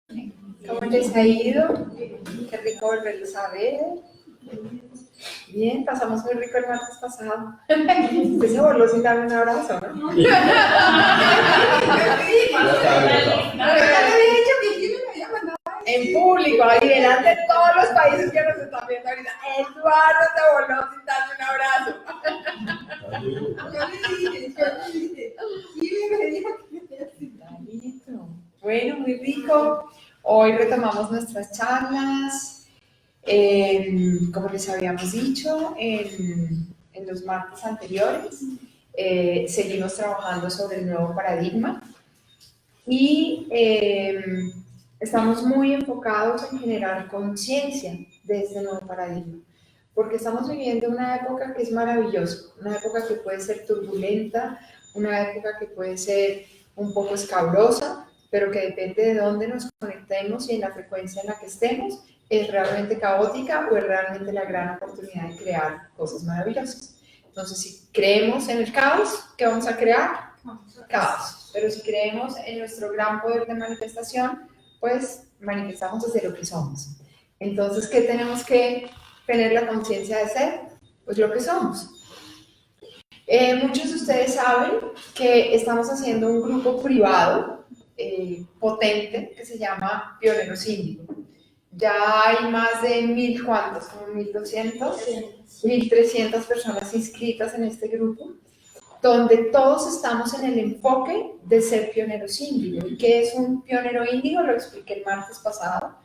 ¿Cómo les ha ido? Qué rico volverlos a ver. Bien, pasamos muy rico el martes pasado. Usted se voló sin darme un abrazo, ¿no? En público, ahí delante de todos los países que nos están viendo ahorita. Eduardo se voló sin darme un abrazo. Bueno, muy rico. Hoy retomamos nuestras charlas. Como les habíamos dicho en los martes anteriores, seguimos trabajando sobre el nuevo paradigma y estamos muy enfocados en generar conciencia de este nuevo paradigma, porque estamos viviendo una época que es maravillosa, una época que puede ser turbulenta, una época que puede ser un poco escabrosa, pero que depende de dónde nos conectemos y en la frecuencia en la que estemos, es realmente caótica o es realmente la gran oportunidad de crear cosas maravillosas. Entonces, si creemos en el caos, ¿qué vamos a crear? Caos. Pero si creemos en nuestro gran poder de manifestación, pues manifestamos desde lo que somos. Entonces, ¿qué tenemos que tener la conciencia de ser? Pues lo que somos. Muchos de ustedes saben que estamos haciendo un grupo privado potente que se llama Pioneros Índigo. Ya hay más de 1.000, ¿cuántos? Como 1.200, 1.300 personas inscritas en este grupo, donde todos estamos en el enfoque de ser pioneros índigo. ¿Y qué es un pionero índigo? Lo expliqué el martes pasado.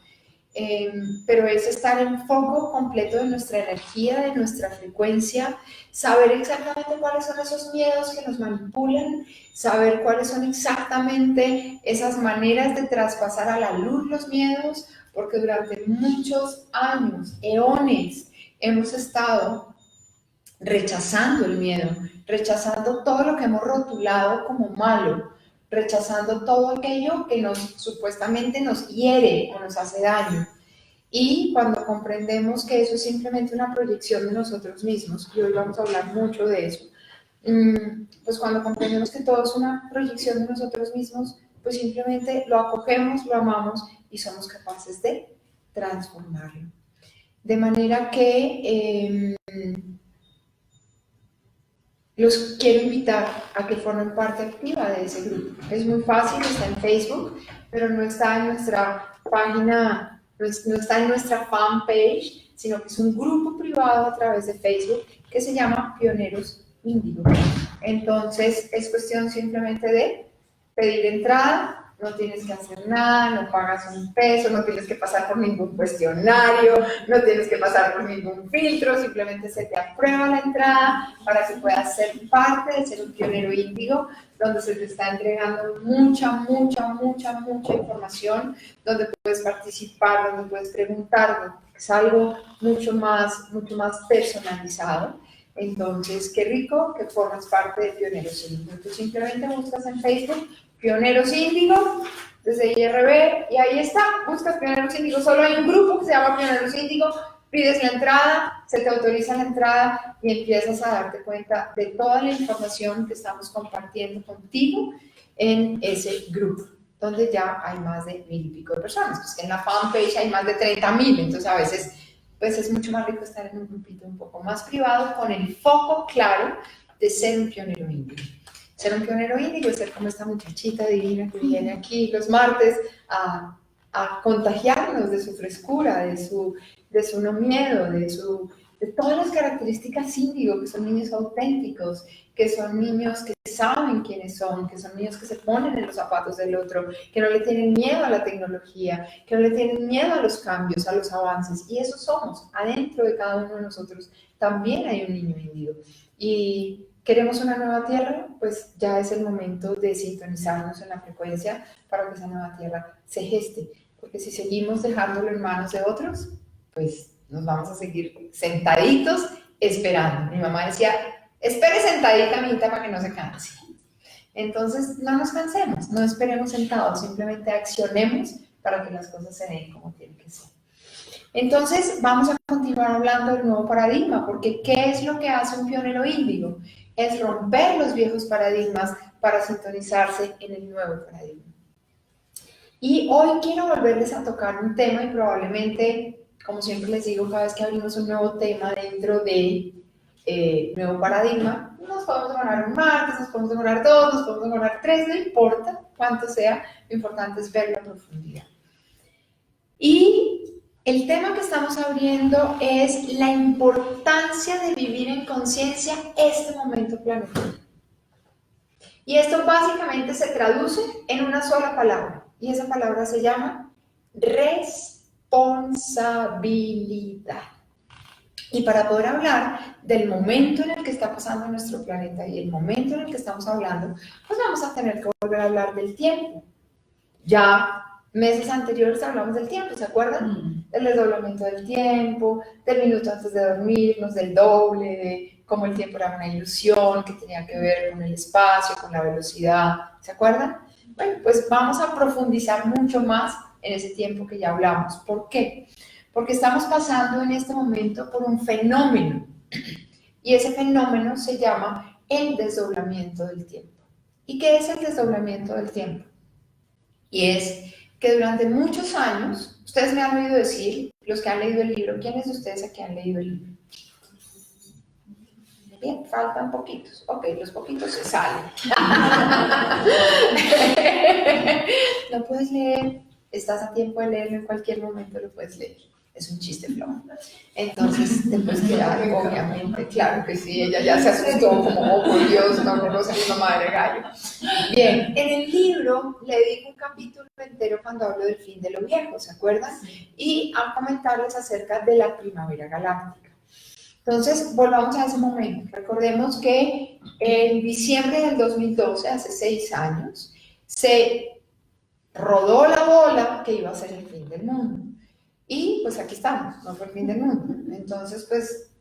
Pero es estar en foco completo de nuestra energía, de nuestra frecuencia, saber exactamente cuáles son esos miedos que nos manipulan, saber cuáles son exactamente esas maneras de traspasar a la luz los miedos, porque durante muchos años, eones, hemos estado rechazando el miedo, rechazando todo lo que hemos rotulado como malo, rechazando todo aquello que supuestamente nos hiere o nos hace daño. Y cuando comprendemos que eso es simplemente una proyección de nosotros mismos, y hoy vamos a hablar mucho de eso, pues cuando comprendemos que todo es una proyección de nosotros mismos, pues simplemente lo acogemos, lo amamos y somos capaces de transformarlo. De manera que los quiero invitar a que formen parte activa de ese grupo. Es muy fácil, está en Facebook, pero no está en nuestra página, no está en nuestra fanpage, sino que es un grupo privado a través de Facebook que se llama Pioneros Índigo. Entonces es cuestión simplemente de pedir entrada, no tienes que hacer nada, no pagas un peso, no tienes que pasar por ningún cuestionario, no tienes que pasar por ningún filtro, simplemente se te aprueba la entrada para que puedas ser parte de ser un pionero índigo, donde se te está entregando mucha información, donde puedes participar, donde puedes preguntar, es algo mucho más personalizado. Entonces, qué rico que formas parte de Pioneros Índigo. Tú simplemente buscas en Facebook Pioneros Índigo, desde IRB, y ahí está, buscas Pioneros Índigo, solo hay un grupo que se llama Pioneros Índigo, pides la entrada, se te autoriza la entrada y empiezas a darte cuenta de toda la información que estamos compartiendo contigo en ese grupo, donde ya hay más de 1.000 y pico de personas, pues que en la fanpage hay más de 30.000, entonces a veces pues es mucho más rico estar en un grupito un poco más privado con el foco claro de ser un pionero índigo. Ser un pionero índigo es ser como esta muchachita divina que viene aquí los martes a contagiarnos de su frescura, de su no miedo, de todas las características índigo, que son niños auténticos, que son niños que saben quiénes son, que son niños que se ponen en los zapatos del otro, que no le tienen miedo a la tecnología, que no le tienen miedo a los cambios, a los avances, y eso somos. Adentro de cada uno de nosotros también hay un niño índigo. Y ¿queremos una nueva tierra? Pues ya es el momento de sintonizarnos en la frecuencia para que esa nueva tierra se geste. Porque si seguimos dejándolo en manos de otros, pues nos vamos a seguir sentaditos esperando. Mi mamá decía, espere sentadita, amita, para que no se canse. Entonces, no nos cansemos, no esperemos sentados, simplemente accionemos para que las cosas se den como tienen que ser. Entonces, vamos a continuar hablando del nuevo paradigma, porque ¿qué es lo que hace un pionero índigo? Es romper los viejos paradigmas para sintonizarse en el nuevo paradigma. Y hoy quiero volverles a tocar un tema y probablemente, como siempre les digo, cada vez que abrimos un nuevo tema dentro de nuevo paradigma, nos podemos demorar un martes, nos podemos demorar 2, nos podemos demorar 3, no importa cuánto sea, lo importante es verlo a profundidad. Y el tema que estamos abriendo es la importancia de vivir en conciencia este momento planetario. Y esto básicamente se traduce en una sola palabra, y esa palabra se llama responsabilidad. Y para poder hablar del momento en el que está pasando nuestro planeta y el momento en el que estamos hablando, pues vamos a tener que volver a hablar del tiempo. Ya meses anteriores hablamos del tiempo, ¿se acuerdan? Del desdoblamiento del tiempo, del minuto antes de dormirnos, del doble, de cómo el tiempo era una ilusión que tenía que ver con el espacio, con la velocidad, ¿se acuerdan? Bueno, pues vamos a profundizar mucho más en ese tiempo que ya hablamos. ¿Por qué? Porque estamos pasando en este momento por un fenómeno, y ese fenómeno se llama el desdoblamiento del tiempo. ¿Y qué es el desdoblamiento del tiempo? Y es que durante muchos años, ustedes me han oído decir, los que han leído el libro, ¿quiénes de ustedes aquí han leído el libro? Bien, faltan poquitos. Ok, los poquitos se salen. Lo puedes leer, estás a tiempo de leerlo en cualquier momento, lo puedes leer. Es un chiste flojo. Entonces te puedes quedar, obviamente. Claro que sí, ella ya se asustó como, oh por Dios, no conoce a mi mamá de gallo. Bien, en el libro le dedico un capítulo entero cuando hablo del fin de lo viejo, ¿se acuerdan? Y a comentarles acerca de la primavera galáctica. Entonces, volvamos a ese momento. Recordemos que en diciembre del 2012, hace 6 años, se rodó la bola que iba a ser el fin del mundo. Y pues aquí estamos, no fue el fin del mundo. Entonces, pues,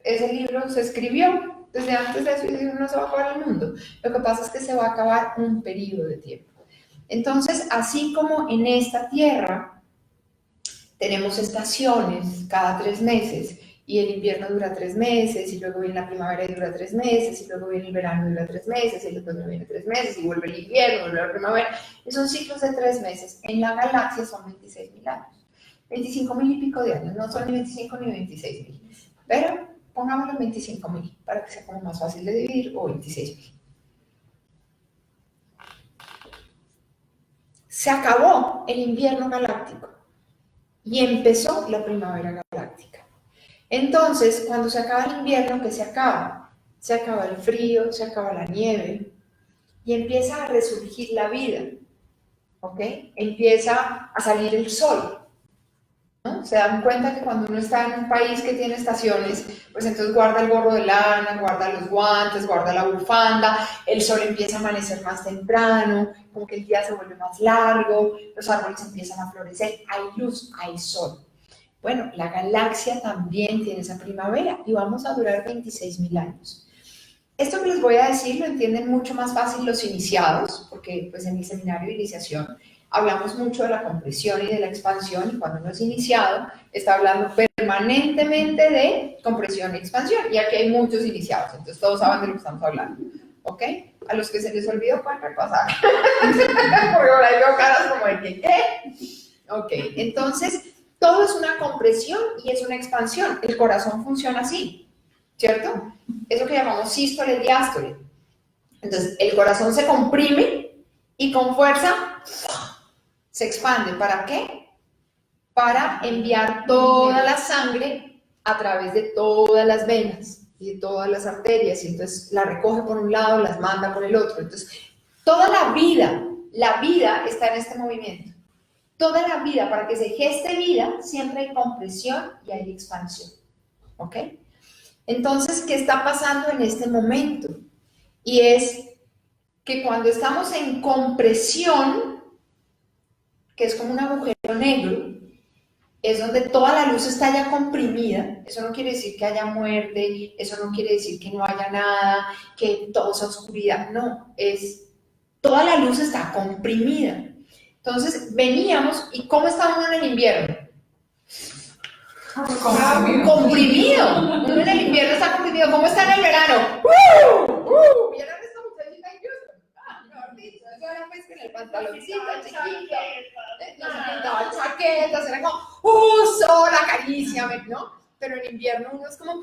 ese libro se escribió desde antes de eso y dijo, no se va a acabar el mundo. Lo que pasa es que se va a acabar un periodo de tiempo. Entonces, así como en esta Tierra tenemos estaciones cada 3 meses, y el invierno dura 3 meses, y luego viene la primavera y dura 3 meses, y luego viene el verano y dura 3 meses, y después viene 3 meses, y vuelve el invierno, vuelve la primavera, y son ciclos de 3 meses. En la galaxia son 26.000 años. 25.000 y pico de años, no son ni 25 ni 26.000, pero pongámoslo en 25.000 para que sea como más fácil de dividir, o 26.000. Se acabó el invierno galáctico y empezó la primavera galáctica. Entonces, cuando se acaba el invierno, ¿qué se acaba? Se acaba el frío, se acaba la nieve y empieza a resurgir la vida, ¿ok? Empieza a salir el sol. ¿No? Se dan cuenta que cuando uno está en un país que tiene estaciones, pues entonces guarda el gorro de lana, guarda los guantes, guarda la bufanda, el sol empieza a amanecer más temprano, como que el día se vuelve más largo, los árboles empiezan a florecer, hay luz, hay sol. Bueno, la galaxia también tiene esa primavera y vamos a durar 26.000 años. Esto que les voy a decir lo entienden mucho más fácil los iniciados, porque pues en el seminario de iniciación hablamos mucho de la compresión y de la expansión, y cuando uno es iniciado está hablando permanentemente de compresión y expansión, y aquí hay muchos iniciados, entonces todos saben de lo que estamos hablando, ¿ok? A los que se les olvidó pueden repasar, porque ahora veo caras como de que, ¿qué? Ok, entonces todo es una compresión y es una expansión, el corazón funciona así, ¿cierto? Eso que llamamos sístole y diástole. Entonces el corazón se comprime y con fuerza se expande. ¿Para qué? Para enviar toda la sangre a través de todas las venas y de todas las arterias, y entonces la recoge por un lado, las manda por el otro. Entonces, toda la vida está en este movimiento. Toda la vida, para que se geste vida, siempre hay compresión y hay expansión. ¿Ok? Entonces, ¿qué está pasando en este momento? Y es que cuando estamos en compresión, que es como un agujero negro, es donde toda la luz está ya comprimida. Eso no quiere decir que haya muerte, eso no quiere decir que no haya nada, que todo sea oscuridad, no, es toda la luz está comprimida. Entonces veníamos, ¿y cómo está uno en el invierno? Comprimido. Uno en el invierno está comprimido. ¿Cómo está en el verano? ¿Vieron esta muchachita en Houston? Mejor dicho, eso era pues con el pantaloncito chiquito, no se pintaban chaquetas, era como, sol, acaríciame, ¿no? Pero en invierno uno es como,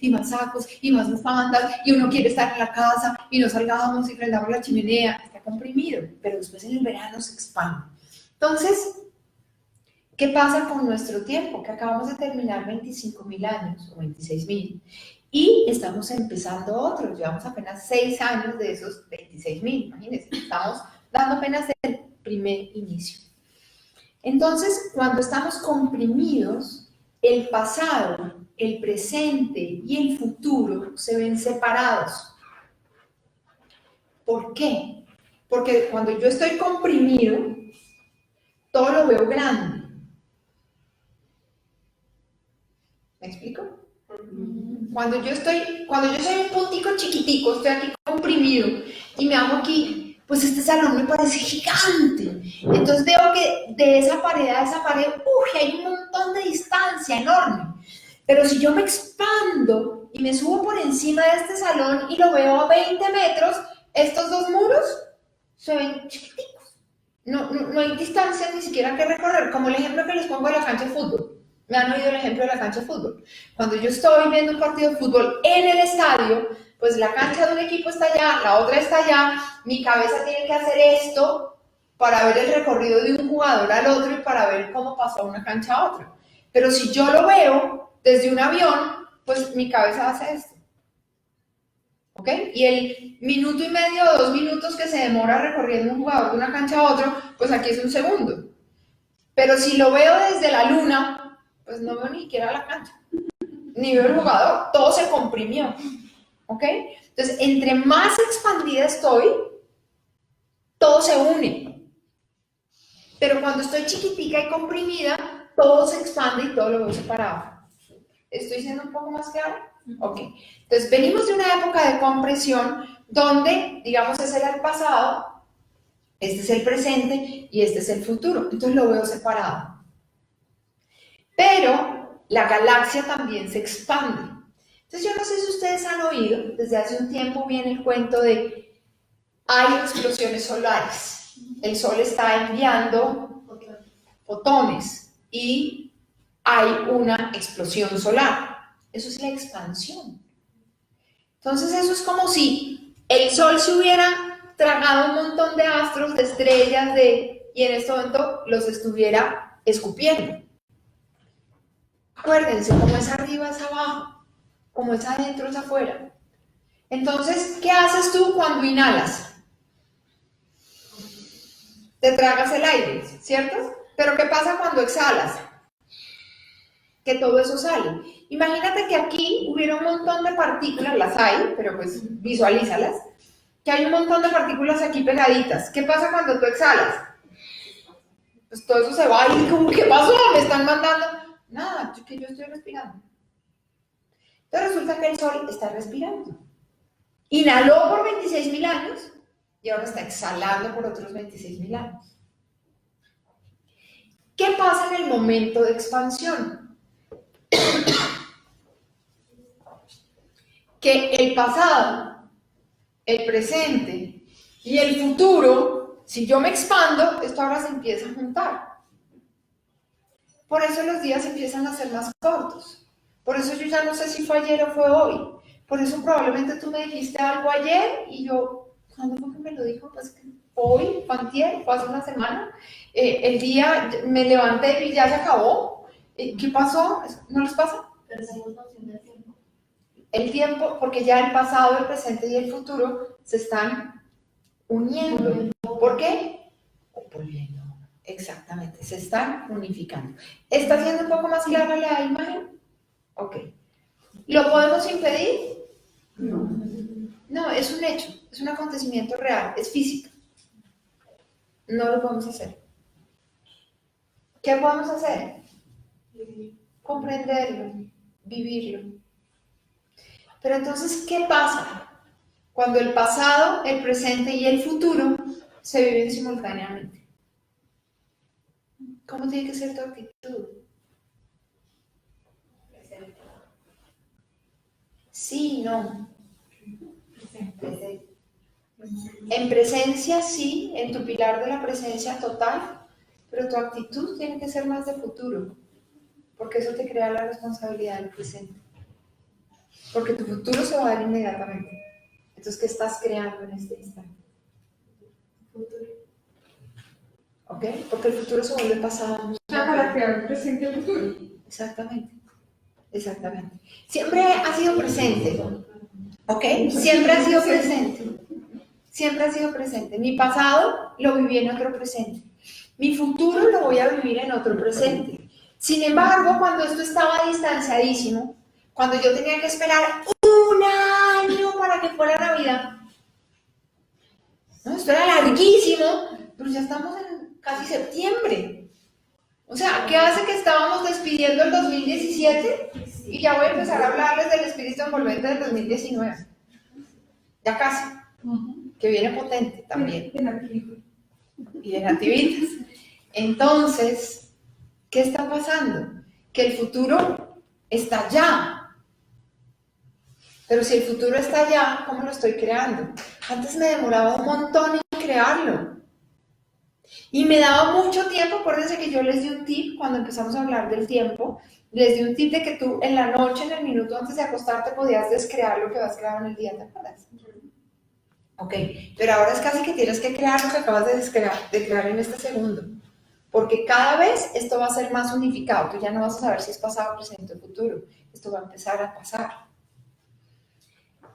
y más sacos, y más bufandas, y uno quiere estar en la casa, y no salgamos y prendamos la chimenea, está comprimido, pero después en el verano se expande. Entonces, ¿qué pasa con nuestro tiempo? Que acabamos de terminar 25.000 años, o 26.000, y estamos empezando otros, llevamos apenas 6 años de esos 26.000, imagínense, estamos dando apenas el primer inicio. Entonces, cuando estamos comprimidos, el pasado, el presente y el futuro se ven separados. ¿Por qué? Porque cuando yo estoy comprimido, todo lo veo grande. ¿Me explico? Cuando yo soy un puntico chiquitico, estoy aquí comprimido y me hago aquí, pues este salón me parece gigante. Entonces veo que de esa pared a esa pared, hay un montón de distancia enorme. Pero si yo me expando y me subo por encima de este salón y lo veo a 20 metros, estos dos muros se ven chiquiticos. No hay distancia ni siquiera que recorrer, como el ejemplo que les pongo de la cancha de fútbol. Me han oído el ejemplo de la cancha de fútbol. Cuando yo estoy viendo un partido de fútbol en el estadio, pues la cancha de un equipo está allá, la otra está allá, mi cabeza tiene que hacer esto para ver el recorrido de un jugador al otro y para ver cómo pasó de una cancha a otra. Pero si yo lo veo desde un avión, pues mi cabeza hace esto. ¿Ok? Y el minuto y medio o 2 minutos que se demora recorriendo un jugador de una cancha a otro, pues aquí es un segundo. Pero si lo veo desde la luna, pues no veo ni siquiera la cancha, ni veo el jugador, todo se comprimió, ¿ok? Entonces, entre más expandida estoy, todo se une. Pero cuando estoy chiquitica y comprimida, todo se expande y todo lo veo separado. ¿Estoy siendo un poco más claro? Ok. Entonces, venimos de una época de compresión donde, digamos, ese era el pasado, este es el presente y este es el futuro. Entonces, lo veo separado. Pero la galaxia también se expande. Entonces yo no sé si ustedes han oído, desde hace un tiempo viene el cuento de hay explosiones solares. El Sol está enviando fotones y hay una explosión solar. Eso es la expansión. Entonces eso es como si el Sol se hubiera tragado un montón de astros, de estrellas, y en este momento los estuviera escupiendo. Acuérdense, como es arriba es abajo, como es adentro es afuera. Entonces, ¿qué haces tú cuando inhalas? Te tragas el aire, ¿cierto? Pero ¿qué pasa cuando exhalas? Que todo eso sale. Imagínate que aquí hubiera un montón de partículas, las hay, pero pues visualízalas, que hay un montón de partículas aquí pegaditas. ¿Qué pasa cuando tú exhalas? Pues todo eso se va y como, ¿qué pasó? Me están mandando. Nada, que yo estoy respirando. Entonces resulta que el Sol está respirando. Inhaló por 26.000 años y ahora está exhalando por otros 26.000 años. ¿Qué pasa en el momento de expansión? Que el pasado, el presente y el futuro, si yo me expando, esto ahora se empieza a juntar. Por eso los días empiezan a ser más cortos. Por eso yo ya no sé si fue ayer o fue hoy. Por eso probablemente tú me dijiste algo ayer y yo, ¿cuándo fue que me lo dijo? Pues hoy, antier, fue hace una semana. El día me levanté y ya se acabó. ¿Qué pasó? ¿No les pasa? Perdemos noción del tiempo. El tiempo, porque ya el pasado, el presente y el futuro se están uniendo. ¿Por qué? Volviendo. Exactamente, se están unificando. ¿Está siendo un poco más clara la imagen? Ok. ¿Lo podemos impedir? No. No, es un hecho, es un acontecimiento real, es física. No lo podemos hacer. ¿Qué podemos hacer? Comprenderlo, vivirlo. Pero entonces, ¿qué pasa cuando el pasado, el presente y el futuro se viven simultáneamente? ¿Cómo tiene que ser tu actitud? Sí, no. En presencia sí, en tu pilar de la presencia total, pero tu actitud tiene que ser más de futuro, porque eso te crea la responsabilidad del presente. Porque tu futuro se va a dar inmediatamente. Entonces, ¿qué estás creando en este instante? ¿Ok? Porque el futuro se vuelve pasado. Para crear el presente y el futuro. Exactamente. Exactamente. Siempre ha sido presente. ¿Ok? Siempre ha sido presente. Siempre ha sido presente. Mi pasado lo viví en otro presente. Mi futuro lo voy a vivir en otro presente. Sin embargo, cuando esto estaba distanciadísimo, cuando yo tenía que esperar un año para que fuera Navidad, ¿no? Esto era larguísimo, pero ya estamos en casi septiembre. O sea, ¿qué hace que estábamos despidiendo el 2017? Y ya voy a empezar a hablarles del espíritu envolvente del 2019. Ya casi. Que viene potente también. Y de nativitas. Entonces, ¿qué está pasando? Que el futuro está ya. Pero si el futuro está ya, ¿cómo lo estoy creando? Antes me demoraba un montón en crearlo. Y me daba mucho tiempo. Acuérdense que yo les di un tip cuando empezamos a hablar del tiempo. Les di un tip de que tú en la noche, en el minuto antes de acostarte, podías descrear lo que vas creado en el día, ¿te acuerdas? Ok, pero ahora es casi que tienes que crear lo que acabas de crear en este segundo. Porque cada vez esto va a ser más unificado. Tú ya no vas a saber si es pasado, presente o futuro. Esto va a empezar a pasar.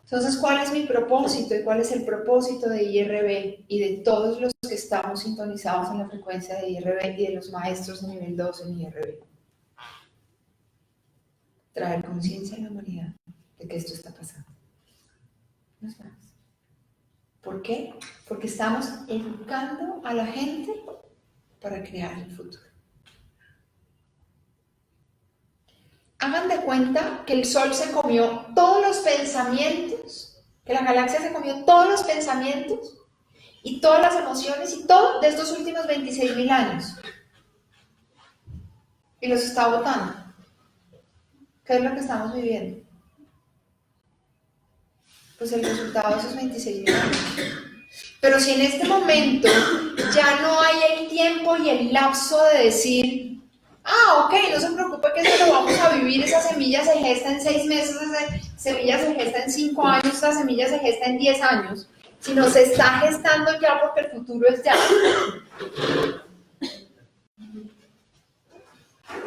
Entonces, ¿cuál es mi propósito y cuál es el propósito de IRB y de todos los que estamos sintonizados en la frecuencia de IRB y de los maestros de nivel 2 en IRB? Traer conciencia a la humanidad de que esto está pasando. No es más. ¿Por qué? Porque estamos educando a la gente para crear el futuro. Hagan de cuenta que el Sol se comió todos los pensamientos, que la galaxia se comió todos los pensamientos y todas las emociones y todo de estos últimos 26.000 años. Y los está botando. ¿Qué es lo que estamos viviendo? Pues el resultado de esos 26.000 años. Pero si en este momento ya no hay el tiempo y el lapso de decir, ok, no se preocupe que eso lo vamos a vivir, esa semilla se gesta en 6 meses, esa semilla se gesta en 5 años, esa semilla se gesta en 10 años, sino se está gestando ya porque el futuro es ya.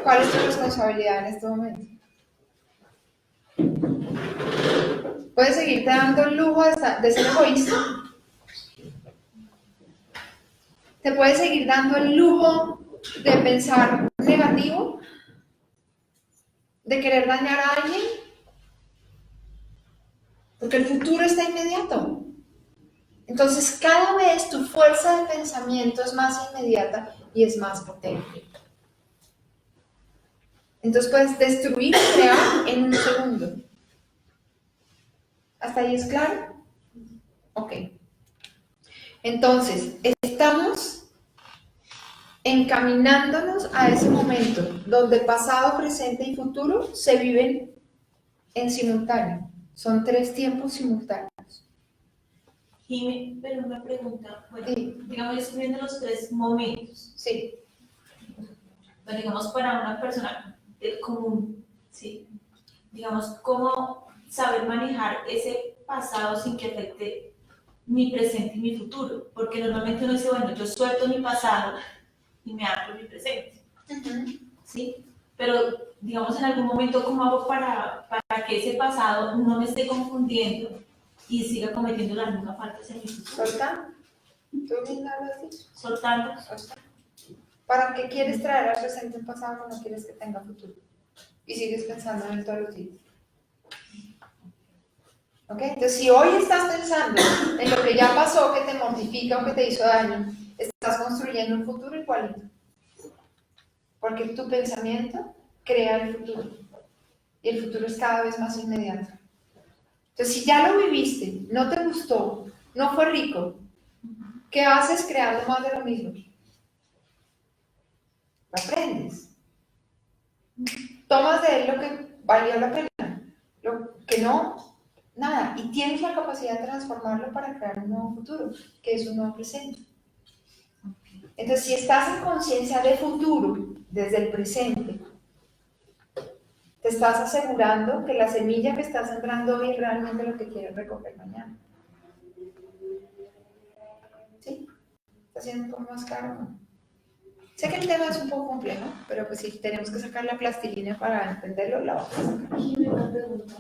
¿Cuál es tu responsabilidad en este momento? ¿Puedes seguirte dando el lujo de ser egoísta? ¿Te puedes seguir dando el lujo de pensar negativo? ¿De querer dañar a alguien? Porque el futuro está inmediato. Entonces, cada vez tu fuerza de pensamiento es más inmediata y es más potente. Entonces puedes destruir y crear en un segundo. ¿Hasta ahí es claro? Ok. Entonces, estamos encaminándonos a ese momento donde pasado, presente y futuro se viven en simultáneo. Son 3 tiempos simultáneos. Jimmy, pero una pregunta, bueno, Sí. digamos, yo estoy viendo los 3 momentos, Sí. bueno, digamos, para una persona común, ¿sí? Digamos, ¿cómo saber manejar ese pasado sin que afecte mi presente y mi futuro? Porque normalmente uno dice, bueno, yo suelto mi pasado y me abro mi presente, ¿sí? Pero, digamos, en algún momento, ¿cómo hago para que ese pasado no me esté confundiendo y siga cometiendo las mismas faltas en mi futuro? ¿Solta? ¿Tú misma lo has dicho? Soltando. Solta. ¿Para qué quieres traer al presente un pasado cuando quieres que tenga futuro? Y sigues pensando en él todos los días. ¿Ok? Entonces, si hoy estás pensando en lo que ya pasó, que te mortifica o que te hizo daño, estás construyendo un futuro igualito. Porque tu pensamiento crea el futuro. Y el futuro es cada vez más inmediato. Entonces, si ya lo viviste, no te gustó, no fue rico, ¿qué haces creando más de lo mismo? Lo aprendes. Tomas de él lo que valió la pena, lo que no, Nada. Y tienes la capacidad de transformarlo para crear un nuevo futuro, que es un nuevo presente. Entonces, si estás en conciencia de futuro, desde el presente, te estás asegurando que la semilla que estás sembrando hoy es realmente lo que quieres recoger mañana. ¿Sí? ¿Está siendo un poco más claro, no? Sé que el tema es un poco complejo, pero pues si tenemos que sacar la plastilina para entenderlo, la vamos a sacar. Y una pregunta.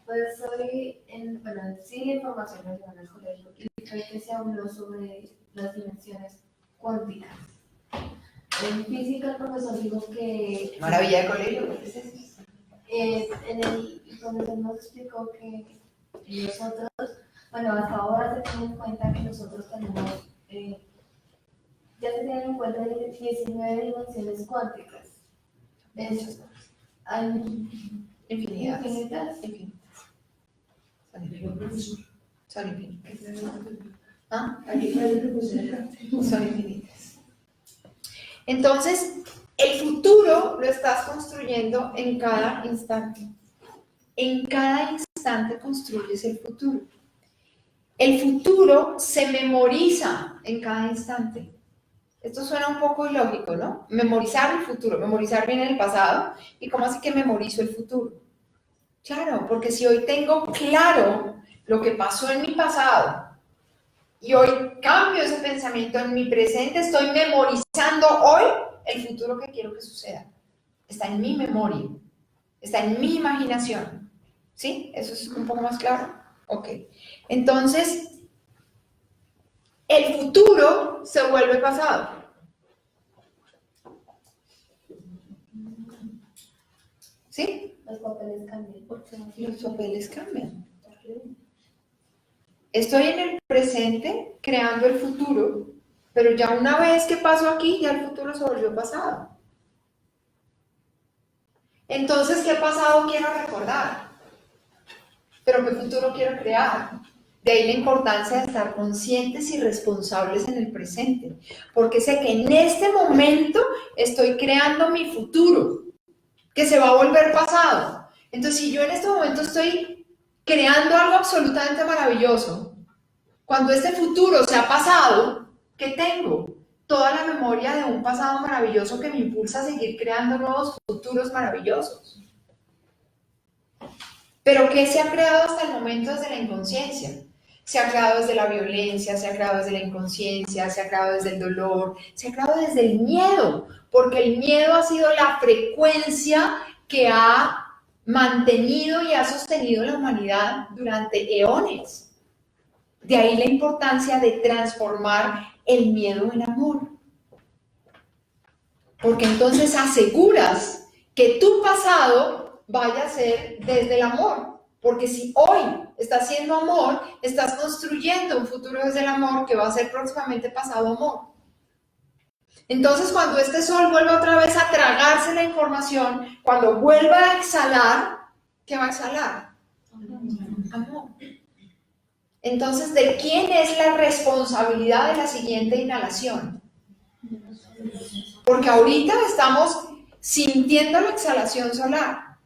Pues hoy, bueno, sí, información me llevan al colegio y creo que se habló sobre las dimensiones cuánticas. En física el profesor dijo que Maravilla de colegio, ¿qué es eso? el profesor nos explicó que nosotros, bueno, hasta ahora se tiene en cuenta que nosotros tenemos, ya se tienen en cuenta 19 dimensiones cuánticas. Hay Infinidades. infinitas. Son infinitas. ¿Ah? Son infinitas. Entonces, el futuro lo estás construyendo en cada instante. En cada instante construyes el futuro. El futuro se memoriza en cada instante. Esto suena un poco ilógico, ¿no? Memorizar el futuro, memorizar bien el pasado. ¿Y cómo así que memorizo el futuro? Claro, porque si hoy tengo claro lo que pasó en mi pasado y hoy cambio ese pensamiento en mi presente, estoy memorizando hoy el futuro que quiero que suceda. Está en mi memoria, está en mi imaginación. ¿Sí? ¿Eso es un poco más claro? Ok. Entonces, el futuro se vuelve pasado. ¿Sí? Los papeles cambian. Los papeles cambian. Estoy en el presente creando el futuro, pero ya una vez que paso aquí, ya el futuro se volvió pasado. Entonces, ¿qué pasado quiero recordar? Pero ¿qué futuro quiero crear? De ahí la importancia de estar conscientes y responsables en el presente, porque sé que en este momento estoy creando mi futuro, que se va a volver pasado. Entonces, si yo en este momento estoy creando algo absolutamente maravilloso, cuando este futuro se ha pasado, ¿qué tengo? Toda la memoria de un pasado maravilloso que me impulsa a seguir creando nuevos futuros maravillosos. Pero ¿qué se ha creado hasta el momento desde la inconsciencia? Se ha creado desde la violencia, se ha creado desde la inconsciencia, se ha creado desde el dolor, se ha creado desde el miedo, porque el miedo ha sido la frecuencia que ha mantenido y ha sostenido la humanidad durante eones. De ahí la importancia de transformar el miedo en amor. Porque entonces aseguras que tu pasado vaya a ser desde el amor. Porque si hoy estás siendo amor, estás construyendo un futuro desde el amor que va a ser próximamente pasado amor. Entonces, cuando este sol vuelva otra vez a tragarse la información, cuando vuelva a exhalar, ¿qué va a exhalar? Amor. Entonces, ¿de quién es la responsabilidad de la siguiente inhalación? Porque ahorita estamos sintiendo la exhalación solar,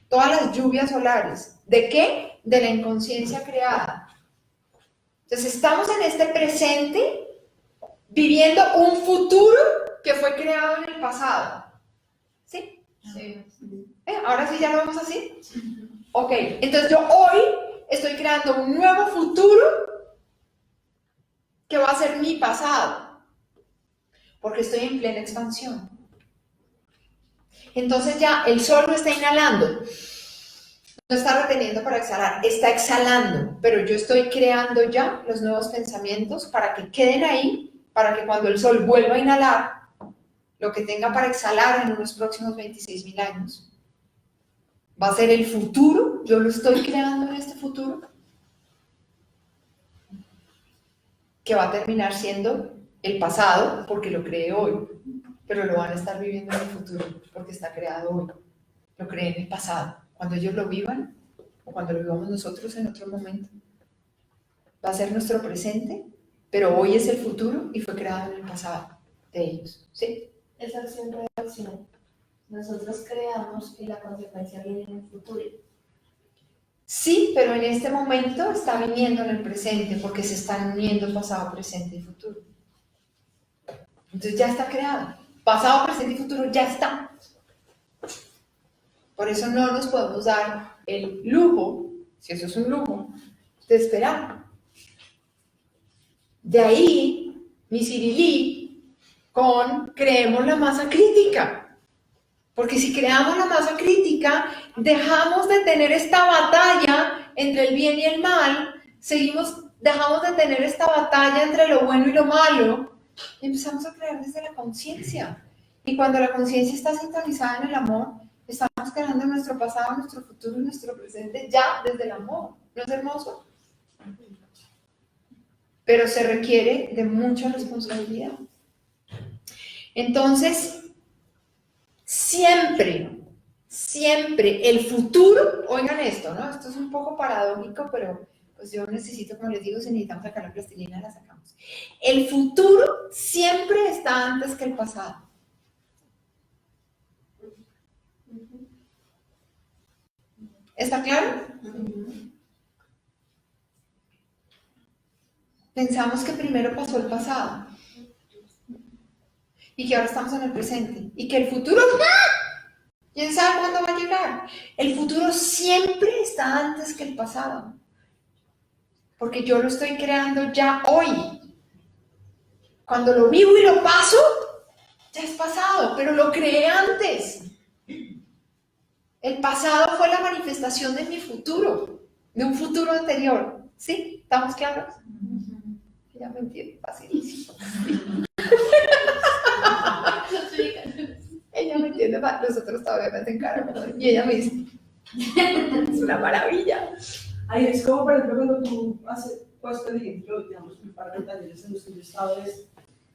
todas las lluvias solares. ¿De qué? De la inconsciencia creada. Entonces, estamos en este presente viviendo un futuro que fue creado en el pasado. ¿Sí? Sí. ¿Ahora sí ya lo vemos así? Ok, entonces yo hoy estoy creando un nuevo futuro que va a ser mi pasado, porque estoy en plena expansión. Entonces ya el sol no está inhalando, no está reteniendo para exhalar, está exhalando, pero yo estoy creando ya los nuevos pensamientos para que queden ahí, para que cuando el sol vuelva a inhalar, lo que tenga para exhalar en unos próximos 26.000 años, va a ser el futuro, yo lo estoy creando en este futuro, que va a terminar siendo el pasado, porque lo creé hoy, pero lo van a estar viviendo en el futuro, porque está creado hoy. Lo creé en el pasado. Cuando ellos lo vivan, o cuando lo vivamos nosotros en otro momento, va a ser nuestro presente, pero hoy es el futuro y fue creado en el pasado de ellos. ¿Sí? Es acción-reacción. Nosotros creamos y la consecuencia viene en el futuro. Sí, pero en este momento está viniendo en el presente porque se están uniendo pasado, presente y futuro. Entonces ya está creado. Pasado, presente y futuro ya está. Por eso no nos podemos dar el lujo, si eso es un lujo, de esperar. De ahí mi cirilí con creemos la masa crítica. Porque si creamos la masa crítica, dejamos de tener esta batalla entre el bien y el mal, dejamos de tener esta batalla entre lo bueno y lo malo, y empezamos a crear desde la conciencia. Y cuando la conciencia está sintonizada en el amor, estamos creando nuestro pasado, nuestro futuro y nuestro presente ya desde el amor. ¿No es hermoso? Pero se requiere de mucha responsabilidad. Entonces, siempre el futuro, oigan esto, ¿no? Esto es un poco paradójico, pero pues yo necesito, como les digo, si necesitamos sacar la plastilina, la sacamos. El futuro siempre está antes que el pasado. ¿Está claro? Pensamos que primero pasó el pasado y que ahora estamos en el presente y que el futuro, ¿quién sabe cuándo va a llegar? El futuro siempre está antes que el pasado, porque yo lo estoy creando ya hoy. Cuando lo vivo y lo paso, ya es pasado, pero lo creé antes. El pasado fue la manifestación de mi futuro, de un futuro anterior. ¿Sí? ¿Estamos claros? Ya me entiende, facilísimo. Ella me entiende, los otros todavía me hacen cara, y ella me dice, es una maravilla. Ahí es como, por ejemplo, cuando tú has puesto el ejemplo, digamos, un par de talleres en los que yo he estado, es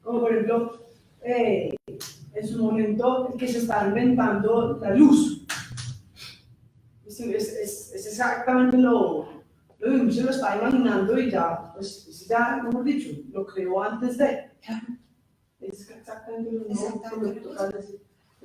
como, por ejemplo, en su momento que se está inventando la luz. Es exactamente lo mismo, se lo está imaginando y ya, pues, ya, como hemos dicho, lo creó antes de. Es exactamente lo mismo.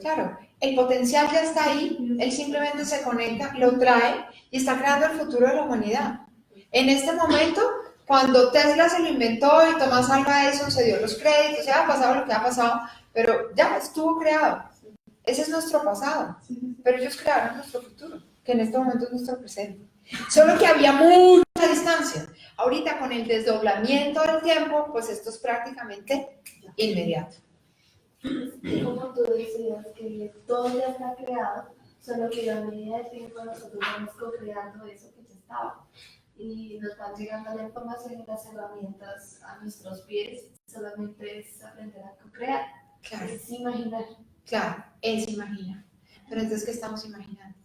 Claro, el potencial ya está ahí, él simplemente se conecta, lo trae y está creando el futuro de la humanidad. En este momento, cuando Tesla se lo inventó y Tomás Alva Edison se dio los créditos, ya ha pasado lo que ha pasado, pero ya estuvo creado. Ese es nuestro pasado, pero ellos crearon nuestro futuro, que en este momento es nuestro presente. Solo que había mucha distancia. Ahorita con el desdoblamiento del tiempo, pues esto es prácticamente inmediato. Como tú decías, que todo ya está creado, solo que a medida del tiempo nosotros vamos co-creando eso que ya estaba. Y nos van llegando la información y las herramientas a nuestros pies, solamente es aprender a co-crear, Claro. es imaginar. Claro, es imaginar. Pero entonces, ¿qué estamos imaginando?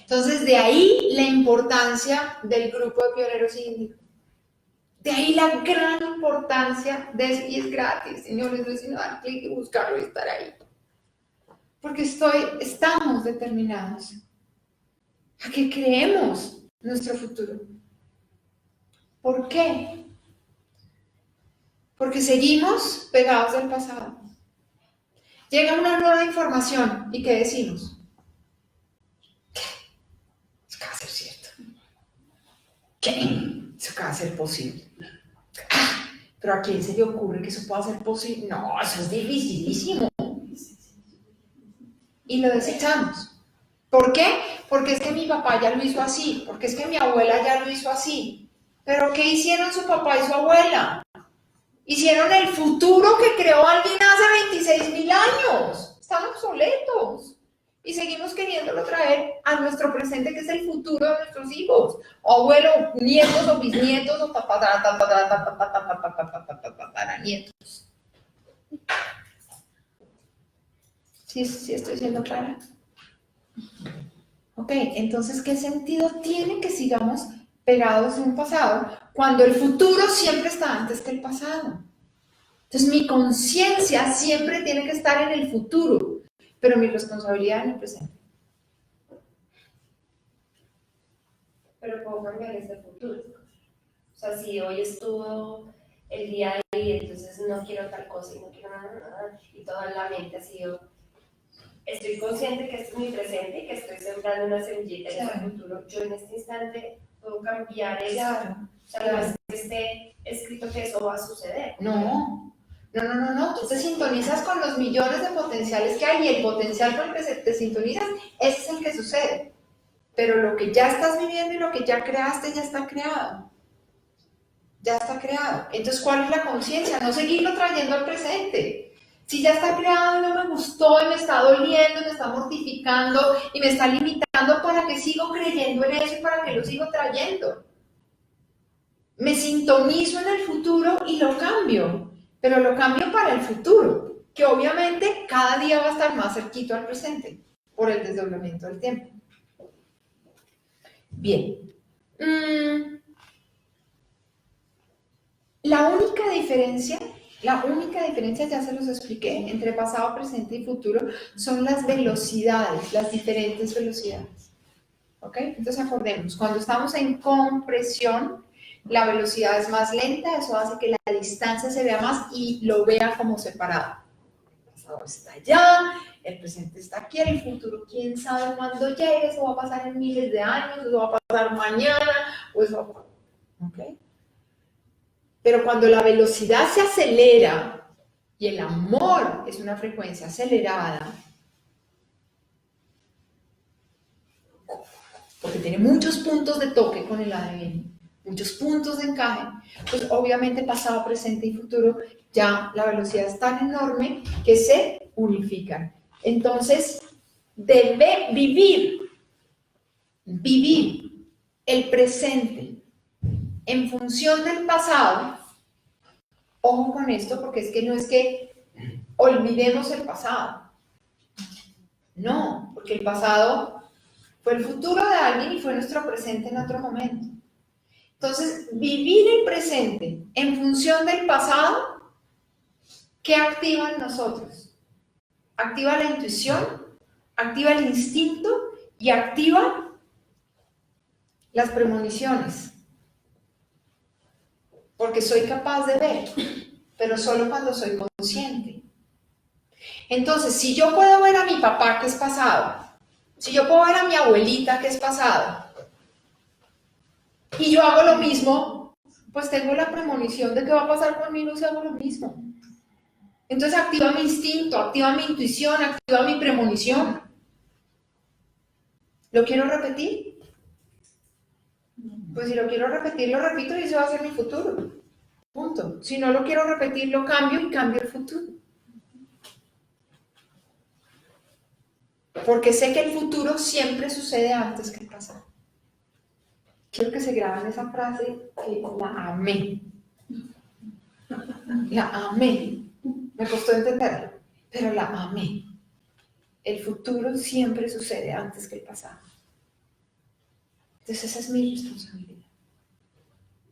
Entonces, de ahí la importancia del grupo de pioneros índigos. De ahí la gran importancia de eso, y es gratis, señores, no es sino dar clic y buscarlo y estar ahí. Porque estamos determinados a que creemos nuestro futuro. ¿Por qué? Porque seguimos pegados del pasado. Llega una nueva información, ¿y qué decimos? ¿Qué? Eso acaba de ser cierto. ¿Qué? Eso acaba de ser posible. Pero ¿a quién se le ocurre que eso pueda ser posible? No, eso es dificilísimo. Y lo desechamos. ¿Por qué? Porque es que mi papá ya lo hizo así, porque es que mi abuela ya lo hizo así. ¿Pero qué hicieron su papá y su abuela? Hicieron el futuro que creó alguien hace 26.000 años. Están obsoletos. Y seguimos queriéndolo traer a nuestro presente, que es el futuro de nuestros hijos. O abuelos, nietos, o bisnietos, o tataranietos. ¿Sí estoy siendo clara? Ok, entonces, ¿qué sentido tiene que sigamos pegados en un pasado cuando el futuro siempre está antes que el pasado? Entonces, mi conciencia siempre tiene que estar en el futuro, pero mi responsabilidad en el presente. Pero puedo cambiar ese futuro. O sea, si hoy estuvo el día ahí, entonces no quiero tal cosa y no quiero nada, y toda la mente ha sido estoy consciente que este es mi presente y que estoy sembrando una semillita en Claro. el futuro. Yo en este instante puedo cambiar eso. Claro. O sea, no es que esté escrito que eso va a suceder. No, tú te sintonizas con los millones de potenciales que hay y el potencial con el que te sintonizas, ese es el que sucede. Pero lo que ya estás viviendo y lo que ya creaste ya está creado. Ya está creado. Entonces, ¿cuál es la conciencia? No seguirlo trayendo al presente. Si ya está creado y no me gustó y me está doliendo, me está mortificando y me está limitando, ¿para qué sigo creyendo en eso y para qué lo sigo trayendo? Me sintonizo en el futuro y lo cambio, pero lo cambio para el futuro, que obviamente cada día va a estar más cerquito al presente por el desdoblamiento del tiempo. Bien. La única diferencia, ya se los expliqué, entre pasado, presente y futuro son las velocidades, las diferentes velocidades. ¿Ok? Entonces acordemos, cuando estamos en compresión, la velocidad es más lenta, eso hace que la distancia se vea más y lo vea como separado. El pasado está allá, el presente está aquí, el futuro quién sabe cuándo llegue, eso va a pasar en miles de años, eso va a pasar mañana, o eso va a pasar. ¿Ok? Pero cuando la velocidad se acelera y el amor es una frecuencia acelerada, porque tiene muchos puntos de toque con el ADN, muchos puntos de encaje, pues obviamente pasado, presente y futuro, ya la velocidad es tan enorme que se unifican. Entonces, debe vivir el presente en función del pasado. Ojo con esto, porque es que no es que olvidemos el pasado. No, porque el pasado fue el futuro de alguien y fue nuestro presente en otro momento. Entonces, vivir el presente en función del pasado, ¿qué activa en nosotros? Activa la intuición, activa el instinto y activa las premoniciones. Porque soy capaz de ver, pero solo cuando soy consciente. Entonces, si yo puedo ver a mi papá que es pasado, si yo puedo ver a mi abuelita que es pasado, y yo hago lo mismo, pues tengo la premonición de que va a pasar conmigo si hago lo mismo. Entonces activa mi instinto, activa mi intuición, activa mi premonición. ¿Lo quiero repetir? Pues si lo quiero repetir, lo repito y ese va a ser mi futuro. Punto. Si no lo quiero repetir, lo cambio y cambio el futuro. Porque sé que el futuro siempre sucede antes que el pasado. Quiero que se graben esa frase que la amé. La amé. Me costó entenderla, pero la amé. El futuro siempre sucede antes que el pasado. Entonces esa es mi responsabilidad.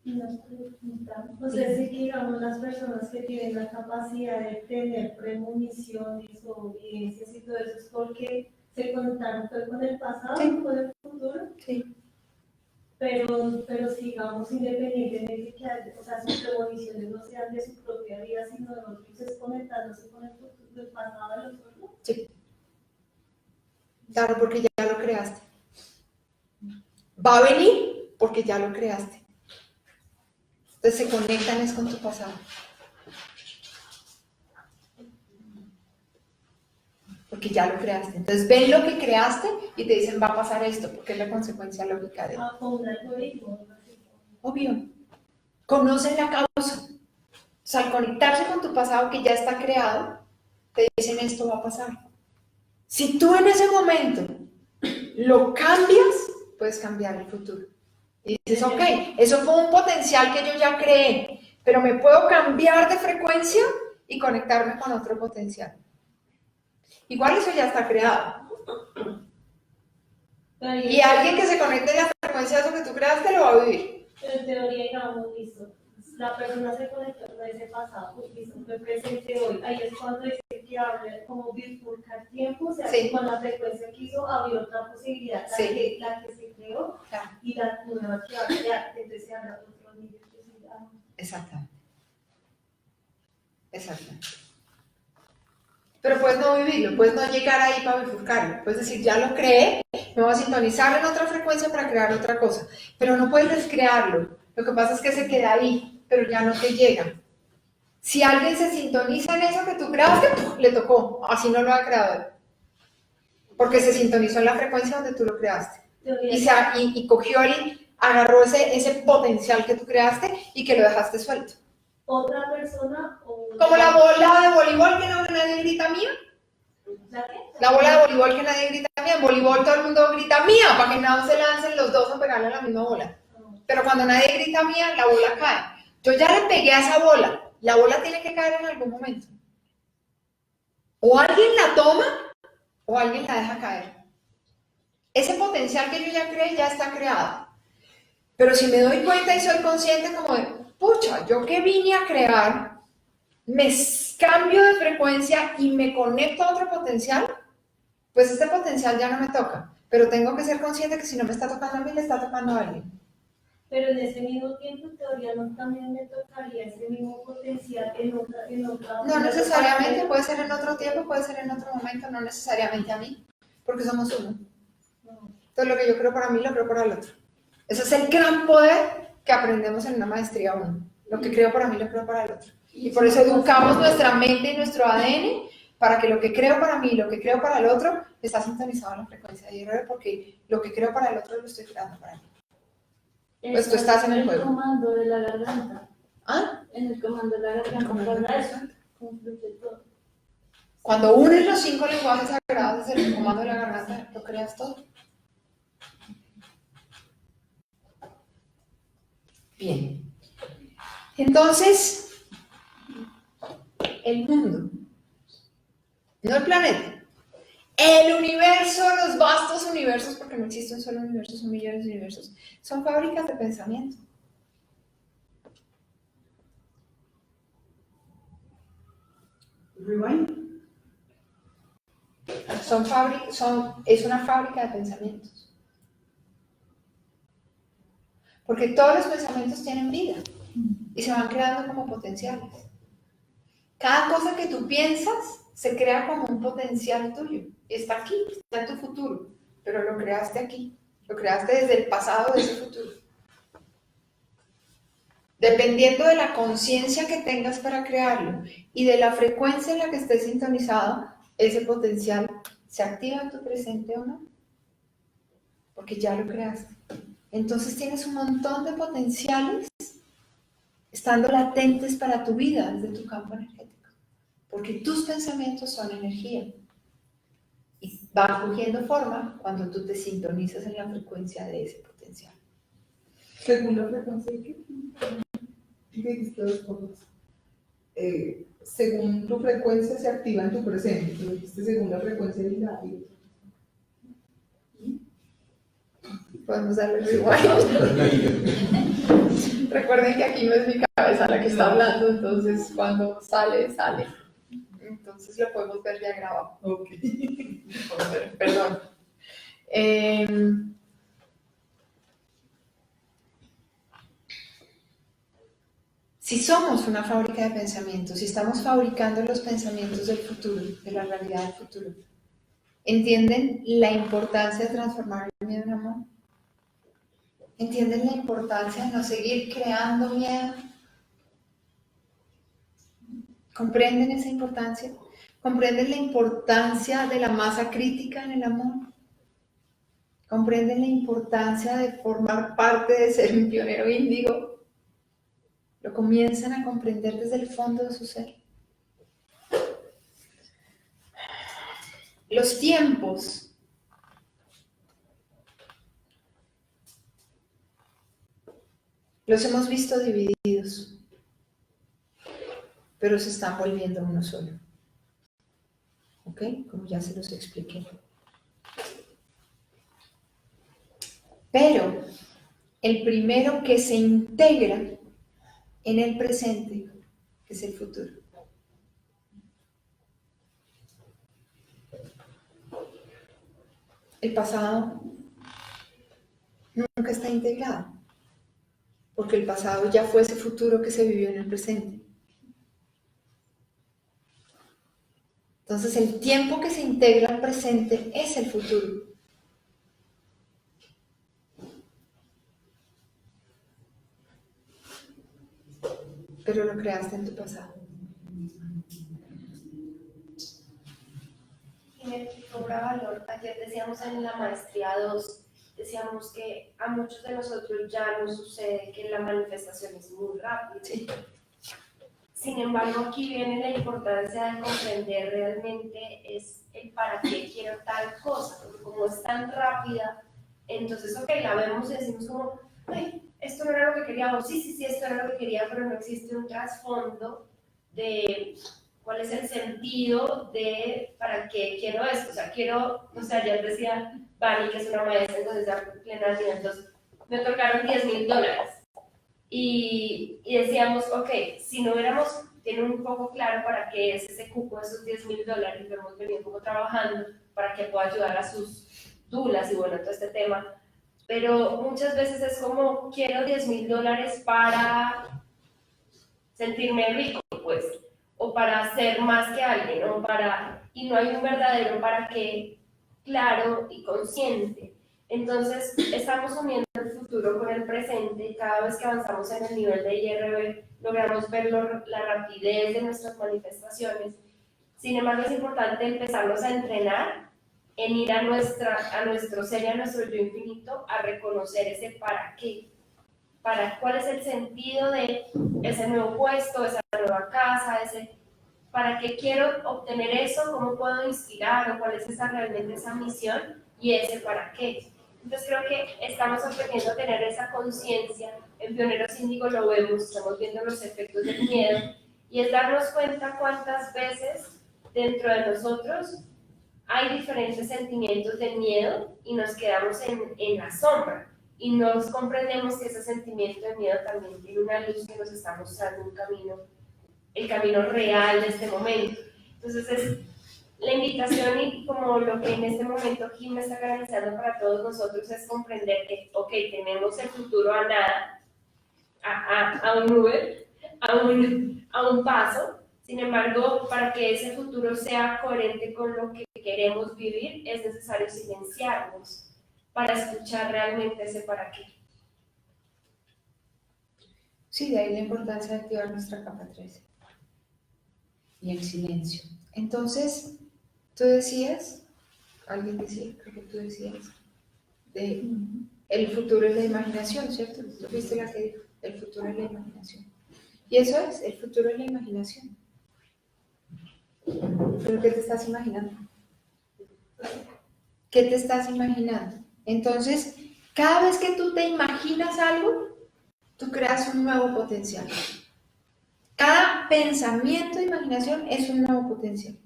Y nos preguntamos, o sea, si digamos las personas que tienen la capacidad de tener premoniciones o evidencias y todo eso, es porque se conectaron fue con el pasado, Sí. con el futuro, Sí. pero sigamos independientemente que o sea, sus premoniciones no sean de su propia vida, sino de otros, es conectándose con el futuro, del pasado de los otros. Sí. Claro, porque ya lo creaste. Va a venir porque ya lo creaste. Entonces se conectan es con tu pasado. Porque ya lo creaste. Entonces ven lo que creaste y te dicen va a pasar esto, porque es la consecuencia lógica de... Con un algoritmo, así. Obvio. Conocen la causa. O sea, al conectarse con tu pasado que ya está creado, te dicen esto va a pasar. Si tú en ese momento lo cambias, puedes cambiar el futuro. Y dices, ok, eso fue un potencial que yo ya creé, pero me puedo cambiar de frecuencia y conectarme con otro potencial. Igual eso ya está creado. Y alguien que se conecte en la frecuencia de eso que tú creaste lo va a vivir. Pero en teoría, digamos, listo, la persona se conectó con ese pasado, pues listo, fue presente hoy. Ahí es cuando dice que habla como bifurcar tiempo, o sea, Sí. que con la frecuencia que hizo había otra posibilidad, Sí. la que se creó Claro. y la nueva que va a crear, entonces se habla de otro nivel de Exactamente. Exactamente. pero puedes no vivirlo, puedes no llegar ahí para bifurcarlo. Puedes decir, ya lo creé, me voy a sintonizar en otra frecuencia para crear otra cosa, pero no puedes descrearlo. Lo que pasa es que se queda ahí, pero ya no te llega. Si alguien se sintoniza en eso que tú creaste, ¡puf!, le tocó, así no lo ha creado él. Porque se sintonizó en la frecuencia donde tú lo creaste. Y cogió agarró ese potencial que tú creaste y que lo dejaste suelto. Otra persona o... Como la bola de voleibol que no nadie grita mía. ¿La qué? La bola de voleibol que nadie grita mía. En voleibol todo el mundo grita mía para que no se lancen los dos a pegarle a la misma bola. Pero cuando nadie grita mía, la bola cae. Yo ya le pegué a esa bola. La bola tiene que caer en algún momento. O alguien la toma o alguien la deja caer. Ese potencial que yo ya creé ya está creado. Pero si me doy cuenta y soy consciente como de, pucha, yo que vine a crear, me cambio de frecuencia y me conecto a otro potencial, pues este potencial ya no me toca. Pero tengo que ser consciente que si no me está tocando a mí, le está tocando a alguien. Pero en ese mismo tiempo, en teoría, no también me tocaría ese mismo potencial en otra. No necesariamente, puede ser en otro tiempo, puede ser en otro momento, no necesariamente a mí, porque somos uno. Entonces lo que yo creo para mí, lo creo para el otro. Ese es el gran poder que aprendemos en una maestría 1. Lo que creo para mí, lo creo para el otro. Y por eso educamos nuestra mente y nuestro ADN para que lo que creo para mí y lo que creo para el otro está sintonizado en la frecuencia de IRR, porque lo que creo para el otro lo estoy creando para mí. Pues tú estás en el juego. En el comando de la garganta. ¿Ah? En el comando de la garganta. Para eso, confluye todo. Cuando unes los 5 lenguajes sagrados desde el comando de la garganta, lo creas todo. Bien. Entonces, el mundo, no el planeta, el universo, los vastos universos, porque no existe un solo universo, son millones de universos, son fábricas de pensamiento. Rewind. Es una fábrica de pensamientos. Porque todos los pensamientos tienen vida y se van creando como potenciales. Cada cosa que tú piensas se crea como un potencial tuyo. Está aquí, está en tu futuro, pero lo creaste aquí. Lo creaste desde el pasado de ese futuro. Dependiendo de la conciencia que tengas para crearlo y de la frecuencia en la que estés sintonizado, ese potencial se activa en tu presente o no. Porque ya lo creaste. Entonces tienes un montón de potenciales estando latentes para tu vida desde tu campo energético. Porque tus pensamientos son energía. Y van cogiendo forma cuando tú te sintonizas en la frecuencia de ese potencial. Según la frecuencia de qué dijiste dos cosas. Según tu frecuencia se activa en tu presente. Tú dijiste según la frecuencia de la vida. Podemos darle igual. Recuerden que aquí no es mi cabeza la que está hablando, entonces cuando sale, sale. Entonces lo podemos ver ya grabado. Ok. Perdón. Si somos una fábrica de pensamientos, si estamos fabricando los pensamientos del futuro, de la realidad del futuro, ¿entienden la importancia de transformar el miedo en amor? ¿Entienden la importancia de no seguir creando miedo? ¿Comprenden esa importancia? ¿Comprenden la importancia de la masa crítica en el amor? ¿Comprenden la importancia de formar parte de ser un pionero índigo? ¿Lo comienzan a comprender desde el fondo de su ser? Los tiempos los hemos visto divididos, pero se están volviendo uno solo. ¿Ok? Como ya se los expliqué. Pero el primero que se integra en el presente es el futuro. El pasado nunca está integrado, porque el pasado ya fue ese futuro que se vivió en el presente. Entonces el tiempo que se integra al presente es el futuro. Pero lo creaste en tu pasado. Y me cobra valor. Ayer decíamos en la maestría 2, decíamos que a muchos de nosotros ya nos sucede que la manifestación es muy rápida. Sí. Sin embargo, aquí viene la importancia de comprender realmente es el para qué quiero tal cosa, porque como es tan rápida, entonces, ok, la vemos y decimos como, ay, esto no era lo que quería, o sí, esto era lo que quería, pero no existe un trasfondo de cuál es el sentido de para qué quiero esto. O sea, quiero, o sea, ya decía Vani, que es una maestra, entonces ya plena de entonces me tocaron $10,000. Y decíamos, ok, si no hubiéramos tenido un poco claro para qué es ese cupo de esos $10,000, lo hemos venido un poco trabajando para que pueda ayudar a sus dulas y bueno, todo este tema. Pero muchas veces es como, quiero $10,000 para sentirme rico, pues, o para ser más que alguien, o para, y no hay un verdadero para qué claro y consciente. Entonces, estamos uniendo el futuro con el presente y cada vez que avanzamos en el nivel de IRB, logramos ver la rapidez de nuestras manifestaciones. Sin embargo, es importante empezarnos a entrenar en ir a nuestro ser y a nuestro yo infinito a reconocer ese para qué. ¿Cuál es el sentido de ese nuevo puesto, esa nueva casa, para qué quiero obtener eso, cómo puedo inspirar o cuál es realmente esa misión y ese para qué? Entonces creo que estamos aprendiendo a tener esa conciencia. En Pioneros Índigo lo vemos, estamos viendo los efectos del miedo y es darnos cuenta cuántas veces dentro de nosotros hay diferentes sentimientos de miedo y nos quedamos en la sombra y no comprendemos que ese sentimiento de miedo también tiene una luz que nos está mostrando un camino, el camino real de este momento. Entonces es la invitación y como lo que en este momento Kim está canalizando para todos nosotros es comprender que, ok, tenemos el futuro a nada, a un Uber, a un paso. Sin embargo, para que ese futuro sea coherente con lo que queremos vivir, es necesario silenciarnos para escuchar realmente ese para qué. Sí, de ahí la importancia de activar nuestra capa 13 y el silencio. Entonces, tú decías, alguien decía, creo que tú decías, de el futuro es la imaginación, ¿cierto? Tú fuiste la que dijo, el futuro es la imaginación. Y eso es, el futuro es la imaginación. ¿Pero qué te estás imaginando? ¿Qué te estás imaginando? Entonces, cada vez que tú te imaginas algo, tú creas un nuevo potencial. Cada pensamiento de imaginación es un nuevo potencial.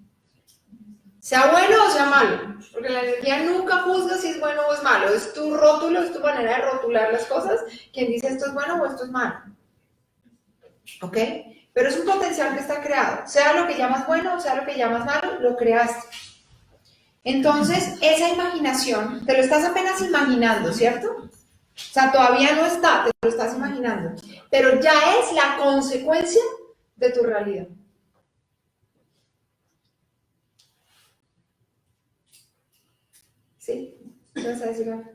Sea bueno o sea malo, porque la energía nunca juzga si es bueno o es malo. Es tu rótulo, es tu manera de rotular las cosas. Quien dice esto es bueno o esto es malo. ¿Ok? Pero es un potencial que está creado. Sea lo que llamas bueno o sea lo que llamas malo, lo creaste. Entonces, esa imaginación, te lo estás apenas imaginando, ¿cierto? O sea, todavía no está, te lo estás imaginando. Pero ya es la consecuencia de tu realidad. ¿Sí? ¿Qué vas a decir ahora?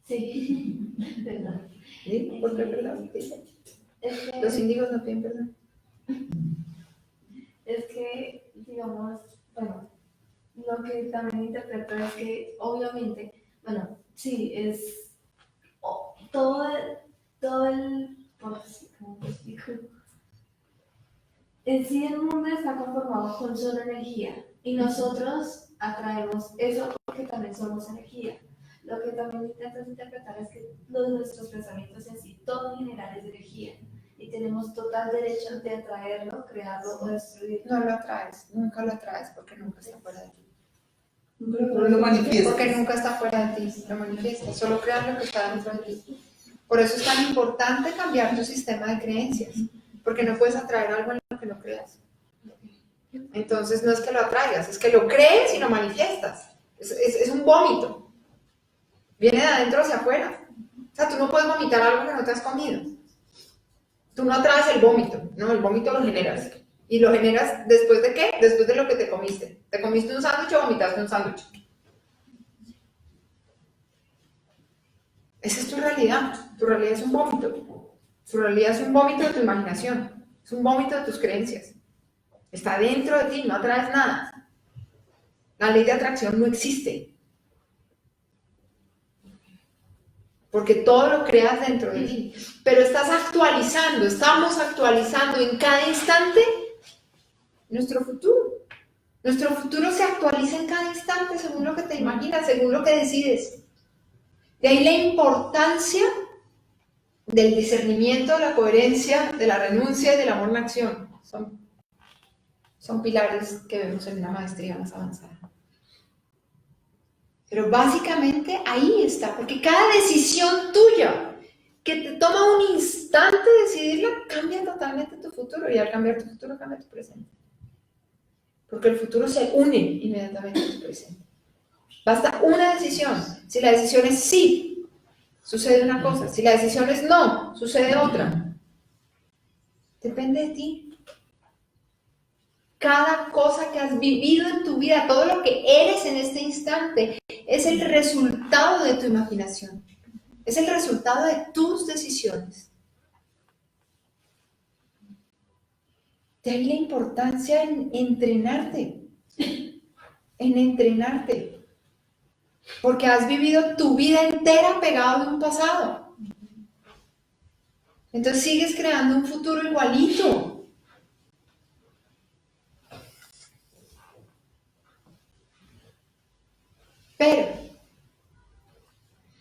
Sí, verdad. ¿Sí? ¿Por qué perdón? Es que, Los índigos no piden perdón. es que, digamos, bueno, lo que también interpreto es que, obviamente, bueno, sí, es todo el, ¿cómo te explico? En sí el mundo está conformado con solo energía y nosotros atraemos eso porque también somos energía. Lo que también intentas interpretar es que nuestros pensamientos en sí, todo en general es energía y tenemos total derecho de atraerlo, crearlo o destruirlo. No lo atraes, nunca lo atraes porque nunca está fuera de ti. Pero lo manifiestas. Porque nunca está fuera de ti, lo manifiestas, solo creas lo que está dentro de ti. Por eso es tan importante cambiar tu sistema de creencias, porque no puedes atraer algo en lo que no creas. Entonces no es que lo atraigas, es que lo crees y lo manifiestas. Es un vómito. Viene de adentro hacia afuera. O sea, tú no puedes vomitar algo que no te has comido. Tú no atraes el vómito, no, el vómito lo generas. ¿Y lo generas después de qué? Después de lo que te comiste. ¿Te comiste un sándwich o vomitaste un sándwich? Esa es tu realidad. Tu realidad es un vómito. Tu realidad es un vómito de tu imaginación. Es un vómito de tus creencias. Está dentro de ti, no atraes nada. La ley de atracción no existe. Porque todo lo creas dentro de ti. Pero estás actualizando, estamos actualizando en cada instante nuestro futuro. Nuestro futuro se actualiza en cada instante según lo que te imaginas, según lo que decides. De ahí la importancia del discernimiento, de la coherencia, de la renuncia y del amor en la acción. Son pilares que vemos en una maestría más avanzada. Pero básicamente ahí está, porque cada decisión tuya que te toma un instante decidirla cambia totalmente tu futuro, y al cambiar tu futuro cambia tu presente. Porque el futuro se une inmediatamente a tu presente. Basta una decisión. Si la decisión es sí, sucede una cosa. Si la decisión es no, sucede otra. Depende de ti. Cada cosa que has vivido en tu vida, todo lo que eres en este instante, es el resultado de tu imaginación. Es el resultado de tus decisiones. De ahí la importancia en entrenarte. En entrenarte. Porque has vivido tu vida entera pegado de un pasado. Entonces sigues creando un futuro igualito.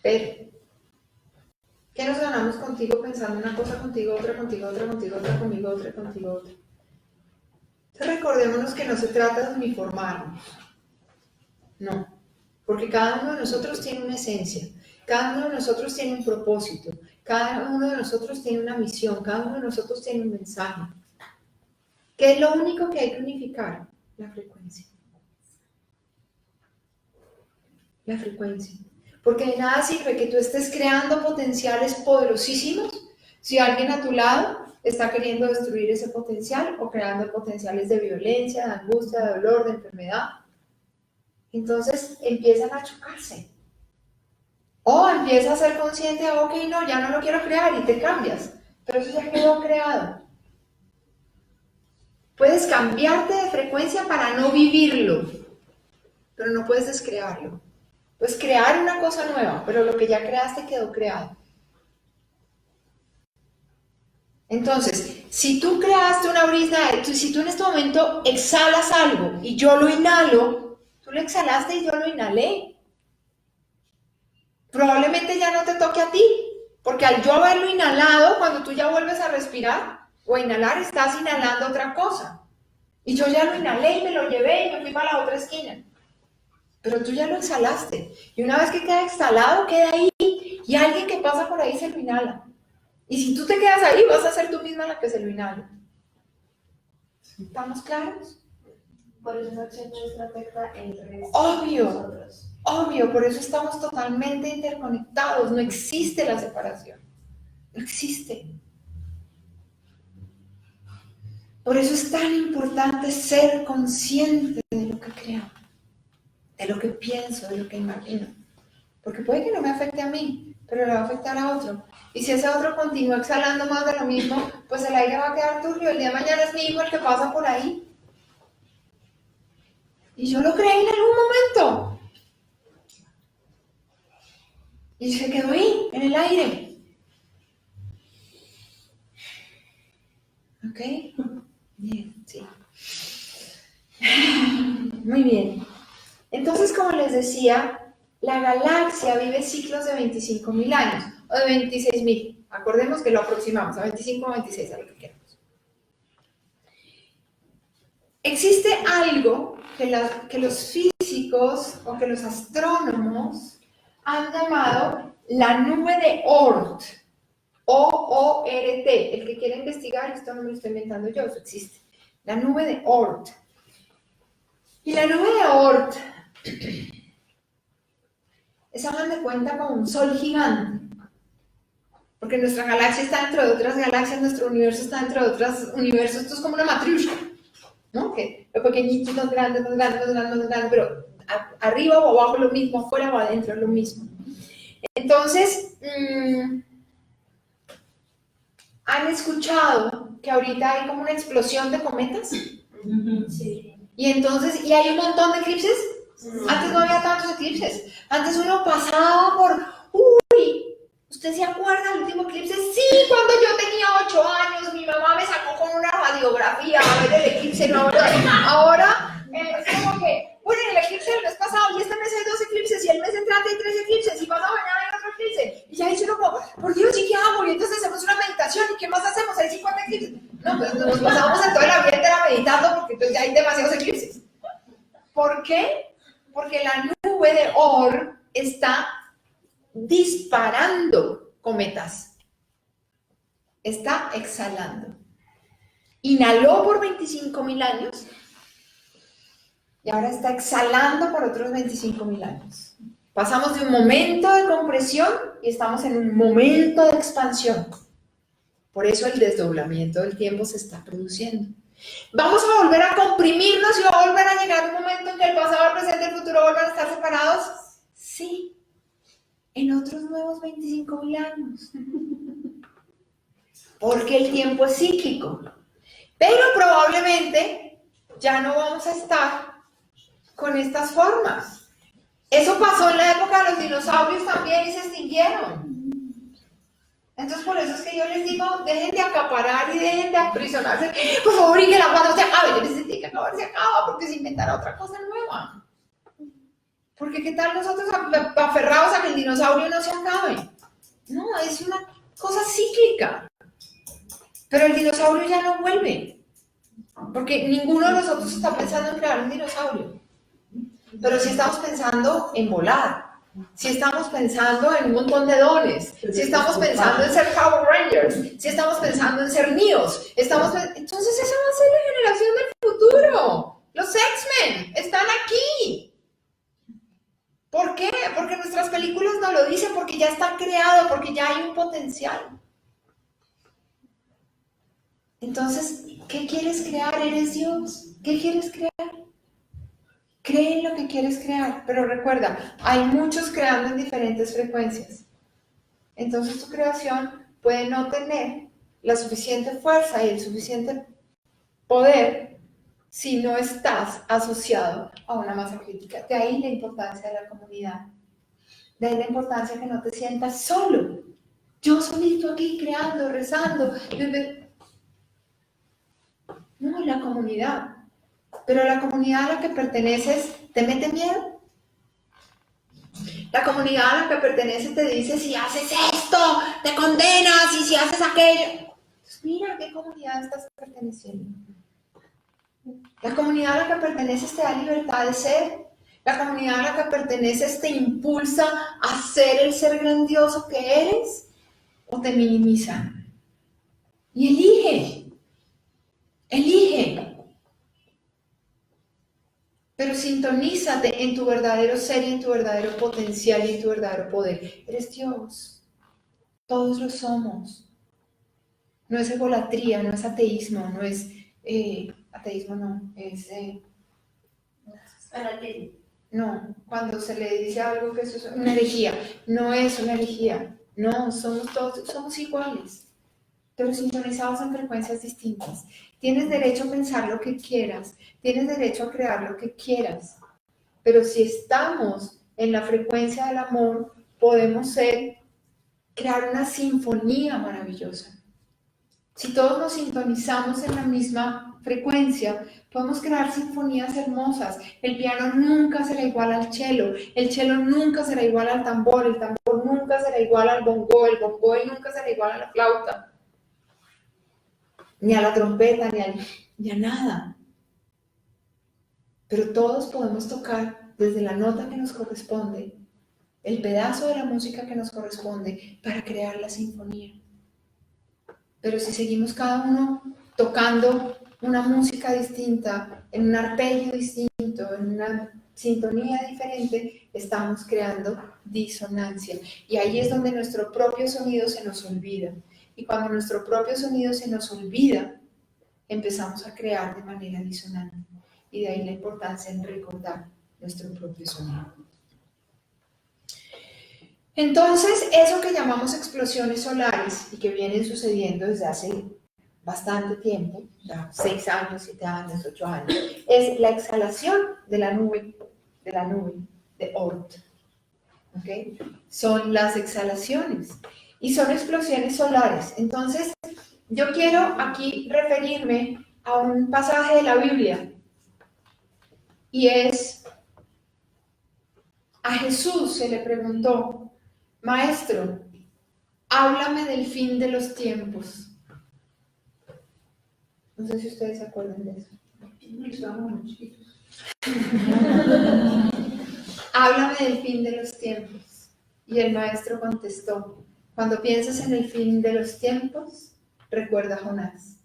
Pero, ¿qué nos ganamos contigo pensando una cosa contigo, otra contigo, otra contigo, otra conmigo, otra contigo, otra? Entonces recordémonos que no se trata de uniformarnos. No, porque cada uno de nosotros tiene una esencia, cada uno de nosotros tiene un propósito, cada uno de nosotros tiene una misión, cada uno de nosotros tiene un mensaje. ¿Qué es lo único que hay que unificar? La frecuencia. La frecuencia. Porque de nada sirve que tú estés creando potenciales poderosísimos si alguien a tu lado está queriendo destruir ese potencial o creando potenciales de violencia, de angustia, de dolor, de enfermedad. Entonces empiezan a chocarse. O empiezas a ser consciente de, ok, no, ya no lo quiero crear, y te cambias. Pero eso ya quedó creado. Puedes cambiarte de frecuencia para no vivirlo, pero no puedes descrearlo. Puedes crear una cosa nueva, pero lo que ya creaste quedó creado. Entonces, si tú creaste una brisa, si tú en este momento exhalas algo y yo lo inhalo, tú lo exhalaste y yo lo inhalé. Probablemente ya no te toque a ti, porque al yo haberlo inhalado, cuando tú ya vuelves a respirar o a inhalar, estás inhalando otra cosa. Y yo ya lo inhalé y me lo llevé y me fui para la otra esquina. Pero tú ya lo exhalaste. Y una vez que queda exhalado, queda ahí. Y alguien que pasa por ahí se lo inhala. Y si tú te quedas ahí, vas a ser tú misma la que se lo inhala. ¿Estamos claros? Por eso esa acción nuestra afecta el resto Obvio. de nosotros. Obvio, por eso estamos totalmente interconectados. No existe la separación. No existe. Por eso es tan importante ser consciente de lo que creo, de lo que pienso, de lo que imagino. Porque puede que no me afecte a mí, pero le va a afectar a otro. Y si ese otro continúa exhalando más de lo mismo, pues el aire va a quedar turbio. El día de mañana es mi hijo el que pasa por ahí. Y yo lo creí en algún momento. Y se quedó ahí, en el aire. ¿Ok? Bien, sí. Muy bien. Entonces, como les decía, la galaxia vive ciclos de 25.000 años, o de 26.000. Acordemos que lo aproximamos a 25 o 26, a lo que queramos. Existe algo que los físicos o que los astrónomos han llamado la nube de Oort. O-O-R-T. El que quiera investigar, esto no me lo estoy inventando yo, eso existe. La nube de Oort. Y la nube de Oort es, hagan de cuenta, como un sol gigante. Porque nuestra galaxia está dentro de otras galaxias, nuestro universo está dentro de otros universos. Esto es como una matriushka. ¿no? Que lo pequeñito, más grande, más grande, más grande, más grande, pero arriba o abajo lo mismo, afuera o adentro lo mismo. Entonces, ¿han escuchado que ahorita hay como una explosión de cometas? Sí. Y entonces, ¿y hay un montón de eclipses? Antes no había tantos eclipses. Antes uno pasaba por, uy, ¿usted se acuerda del último eclipse? Sí, cuando yo tenía 8 años, mi mamá me sacó con una radiografía a ver el eclipse. No, ahora es como que, bueno, el eclipse del mes pasado, y este mes hay 2 eclipses, y el mes entrante hay 3 eclipses, y pasado mañana hay otro eclipse. Y ya dice uno como, por Dios, ¿y qué hago? Y entonces hacemos una meditación, ¿y qué más hacemos? Hay 50 eclipses. No, pues nos pasamos en toda la vida entera meditando porque entonces ya hay demasiados eclipses. ¿Por qué? Porque la nube de Oort está disparando cometas. Está exhalando. Inhaló por 25.000 años y ahora está exhalando por otros 25.000 años. Pasamos de un momento de compresión y estamos en un momento de expansión. Por eso el desdoblamiento del tiempo se está produciendo. ¿Vamos a volver a comprimirnos y va a volver a llegar un momento en que el pasado, el presente y el futuro vuelvan a estar separados? Sí, en otros nuevos 25.000 años. Porque el tiempo es cíclico. Pero probablemente ya no vamos a estar con estas formas. Eso pasó en la época de los dinosaurios también y se extinguieron. Entonces, por eso es que yo les digo, dejen de acaparar y dejen de aprisionarse. Por favor, y que la cuando se acabe. Yo les decía que acabar se acaba porque se inventará otra cosa nueva. Porque ¿qué tal nosotros aferrados a que el dinosaurio no se acabe? No, es una cosa cíclica. Pero el dinosaurio ya no vuelve. Porque ninguno de nosotros está pensando en crear un dinosaurio. Pero sí estamos pensando en volar. Si estamos pensando en un montón de dones, si estamos pensando en ser Power Rangers, si estamos pensando en ser Neos, entonces esa va a ser la generación del futuro. Los X-Men están aquí. ¿Por qué? Porque nuestras películas nos lo dicen, porque ya está creado, porque ya hay un potencial. Entonces, ¿qué quieres crear? Eres Dios. ¿Qué quieres crear? Cree en lo que quieres crear, pero recuerda, hay muchos creando en diferentes frecuencias. Entonces tu creación puede no tener la suficiente fuerza y el suficiente poder si no estás asociado a una masa crítica. De ahí la importancia de la comunidad. De ahí la importancia que no te sientas solo. Yo solito aquí creando, rezando. No, la comunidad. Pero la comunidad a la que perteneces, ¿te mete miedo? La comunidad a la que perteneces te dice, si haces esto, te condenas, y si haces aquello. Pues mira, ¿a qué comunidad estás perteneciendo? La comunidad a la que perteneces te da libertad de ser. La comunidad a la que perteneces te impulsa a ser el ser grandioso que eres, o te minimiza. Y elige. Elige. Pero sintonízate en tu verdadero ser y en tu verdadero potencial y en tu verdadero poder. Eres Dios. Todos lo somos. No es egolatría, no es ateísmo, no es... ateísmo no, es... no, cuando se le dice algo que eso es una herejía. No es una herejía. No, somos todos, somos iguales. Pero sintonizados en frecuencias distintas. Tienes derecho a pensar lo que quieras, tienes derecho a crear lo que quieras, pero si estamos en la frecuencia del amor, podemos crear una sinfonía maravillosa. Si todos nos sintonizamos en la misma frecuencia, podemos crear sinfonías hermosas. El piano nunca será igual al cello, el cello nunca será igual al tambor, el tambor nunca será igual al bongo, el bongo nunca será igual a la flauta. Ni a la trompeta, ni a nada. Pero todos podemos tocar desde la nota que nos corresponde, el pedazo de la música que nos corresponde para crear la sinfonía. Pero si seguimos cada uno tocando una música distinta, en un arpegio distinto, en una sintonía diferente, estamos creando disonancia. Y ahí es donde nuestro propio sonido se nos olvida. Y cuando nuestro propio sonido se nos olvida, empezamos a crear de manera disonante. Y de ahí la importancia en recordar nuestro propio sonido. Entonces, eso que llamamos explosiones solares y que vienen sucediendo desde hace bastante tiempo, ya 6 años, 7 años, 8 años, es la exhalación de la nube de Oort. ¿Okay? Son las exhalaciones y son explosiones solares. Entonces, yo quiero aquí referirme a un pasaje de la Biblia y es, a Jesús se le preguntó: Maestro, háblame del fin de los tiempos. No sé si ustedes se acuerdan de eso. Háblame del fin de los tiempos. Y el maestro contestó: cuando pienses en el fin de los tiempos, recuerda a Jonás.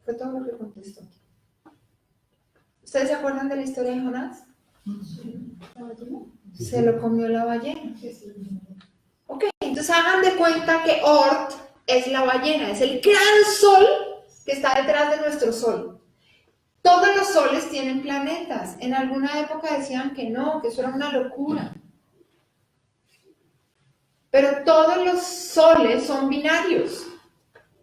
Fue todo lo que contestó. ¿Ustedes se acuerdan de la historia de Jonás? Se lo comió la ballena. Ok, entonces hagan de cuenta que Oort es la ballena, es el gran sol que está detrás de nuestro sol. Todos los soles tienen planetas. En alguna época decían que no, que eso era una locura. Pero todos los soles son binarios.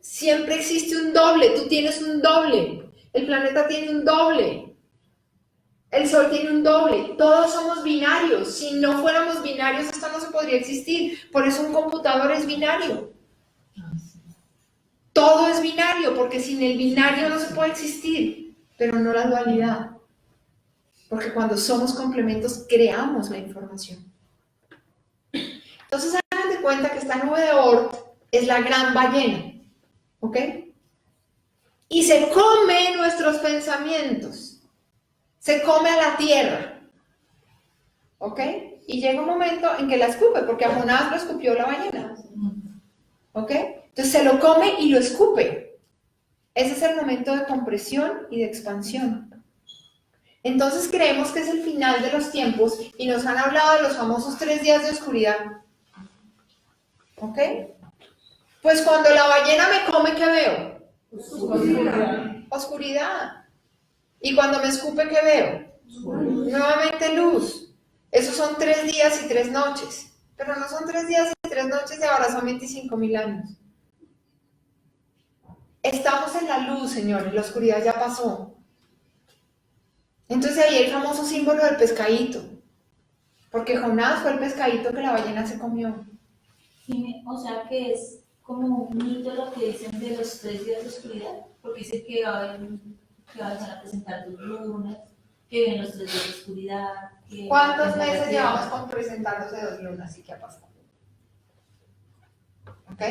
Siempre existe un doble, tú tienes un doble, el planeta tiene un doble, el sol tiene un doble, todos somos binarios. Si no fuéramos binarios, esto no se podría existir. Por eso un computador es binario. Todo es binario, porque sin el binario no se puede existir, pero no la dualidad. Porque cuando somos complementos, creamos la información. Entonces, hagan de cuenta que esta nube de Oort es la gran ballena, ¿ok? Y se come nuestros pensamientos, se come a la tierra, ¿ok? Y llega un momento en que la escupe, porque a Jonás lo escupió la ballena, ¿ok? Entonces se lo come y lo escupe. Ese es el momento de compresión y de expansión. Entonces creemos que es el final de los tiempos y nos han hablado de los famosos 3 días de oscuridad. ¿Ok? Pues cuando la ballena me come, ¿qué veo? Oscuridad. Y cuando me escupe, ¿qué veo? Nuevamente luz. Esos son 3 días y 3 noches. Pero no son 3 días y 3 noches de ahora, son 25.000 años. Estamos en la luz, señores, la oscuridad ya pasó. Entonces ahí el famoso símbolo del pescadito. Porque Jonás fue el pescadito que la ballena se comió. Sí, o sea que es como un mito lo que dicen de los 3 días de oscuridad, porque dice que van a presentar 2 lunas, que ven los 3 días de oscuridad. ¿Cuántos meses llevamos con presentándose 2 lunas? ¿Y qué ha pasado? ¿Ok?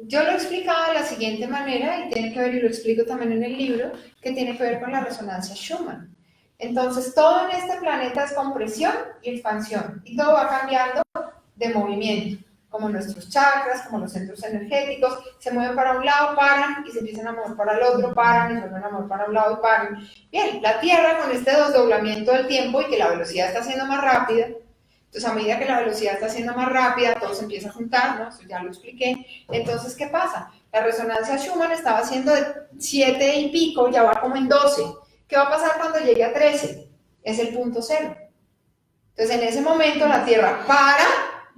Yo lo he explicado de la siguiente manera, y tiene que ver, y lo explico también en el libro, que tiene que ver con la resonancia Schumann. Entonces, todo en este planeta es compresión y expansión, y todo va cambiando de movimiento, como nuestros chakras, como los centros energéticos, se mueven para un lado, paran, y se empiezan a mover para el otro, paran, y se vuelven a mover para un lado y paran. Bien, la Tierra con este desdoblamiento del tiempo y que la velocidad está siendo más rápida, entonces a medida que la velocidad está siendo más rápida, todo se empieza a juntar, ¿no? Eso ya lo expliqué. Entonces, ¿qué pasa? La resonancia Schumann estaba haciendo de 7 y pico, ya va como en 12. ¿Qué va a pasar cuando llegue a 13? Es el punto cero. Entonces, en ese momento la Tierra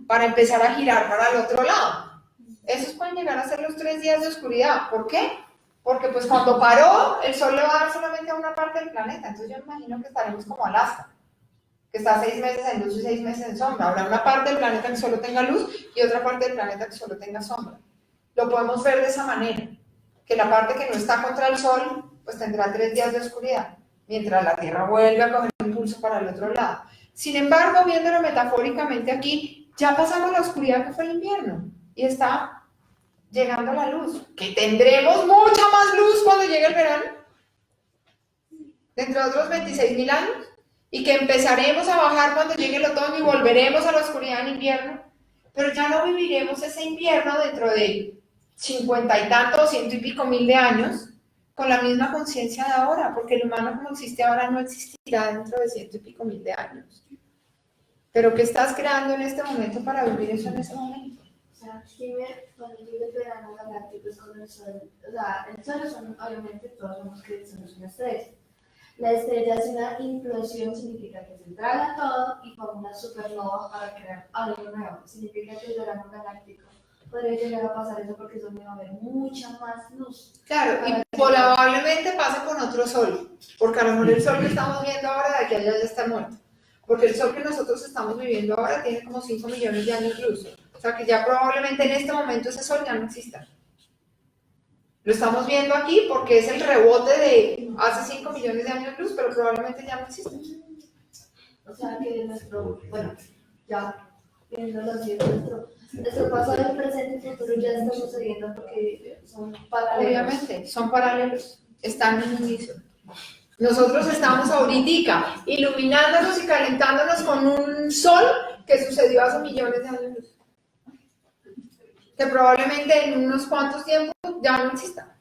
para empezar a girar para el otro lado. Esos pueden llegar a ser los 3 días de oscuridad. ¿Por qué? Porque pues cuando paró, el Sol le va a dar solamente a una parte del planeta. Entonces yo imagino que estaremos como Alaska, que está 6 meses en luz y 6 meses en sombra. Habrá una parte del planeta que solo tenga luz y otra parte del planeta que solo tenga sombra. Lo podemos ver de esa manera, que la parte que no está contra el Sol, pues tendrá 3 días de oscuridad, mientras la Tierra vuelve a coger impulso para el otro lado. Sin embargo, viéndolo metafóricamente aquí, ya pasamos la oscuridad que fue el invierno y está llegando la luz, que tendremos mucha más luz cuando llegue el verano, dentro de otros 26.000 años, y que empezaremos a bajar cuando llegue el otoño y volveremos a la oscuridad en invierno, pero ya no viviremos ese invierno dentro de 50 y tantos, 100 y pico mil de años, con la misma conciencia de ahora, porque el humano como existe ahora no existirá dentro de 100 y pico mil de años. Pero ¿qué estás creando en este momento para vivir eso en ese momento? sea, cuando llega el verano galáctico es con el sol, o sea, el sol es obviamente todos sabemos que el sol es una estrella. La estrella hace una implosión, significa que se traga todo y forma una supernova para crear algo nuevo. Significa que el verano galáctico podría llegar a pasar eso porque es donde va a haber mucha más luz. Claro, y probablemente pase con otro sol, porque a lo mejor el sol que estamos viendo ahora de aquí a allá ya está muerto. Porque el sol que nosotros estamos viviendo ahora tiene como 5 millones de años luz. O sea que ya probablemente en este momento ese sol ya no exista. Lo estamos viendo aquí porque es el rebote de hace 5 millones de años luz, pero probablemente ya no existe. O sea que bueno, ya viéndolo así, nuestro pasado, el presente y el futuro ya está sucediendo porque son paralelos. Obviamente, son paralelos, están en un inicio. Nosotros estamos ahorita iluminándonos y calentándonos con un sol que sucedió hace millones de años luz. Que probablemente en unos cuantos tiempos ya no exista.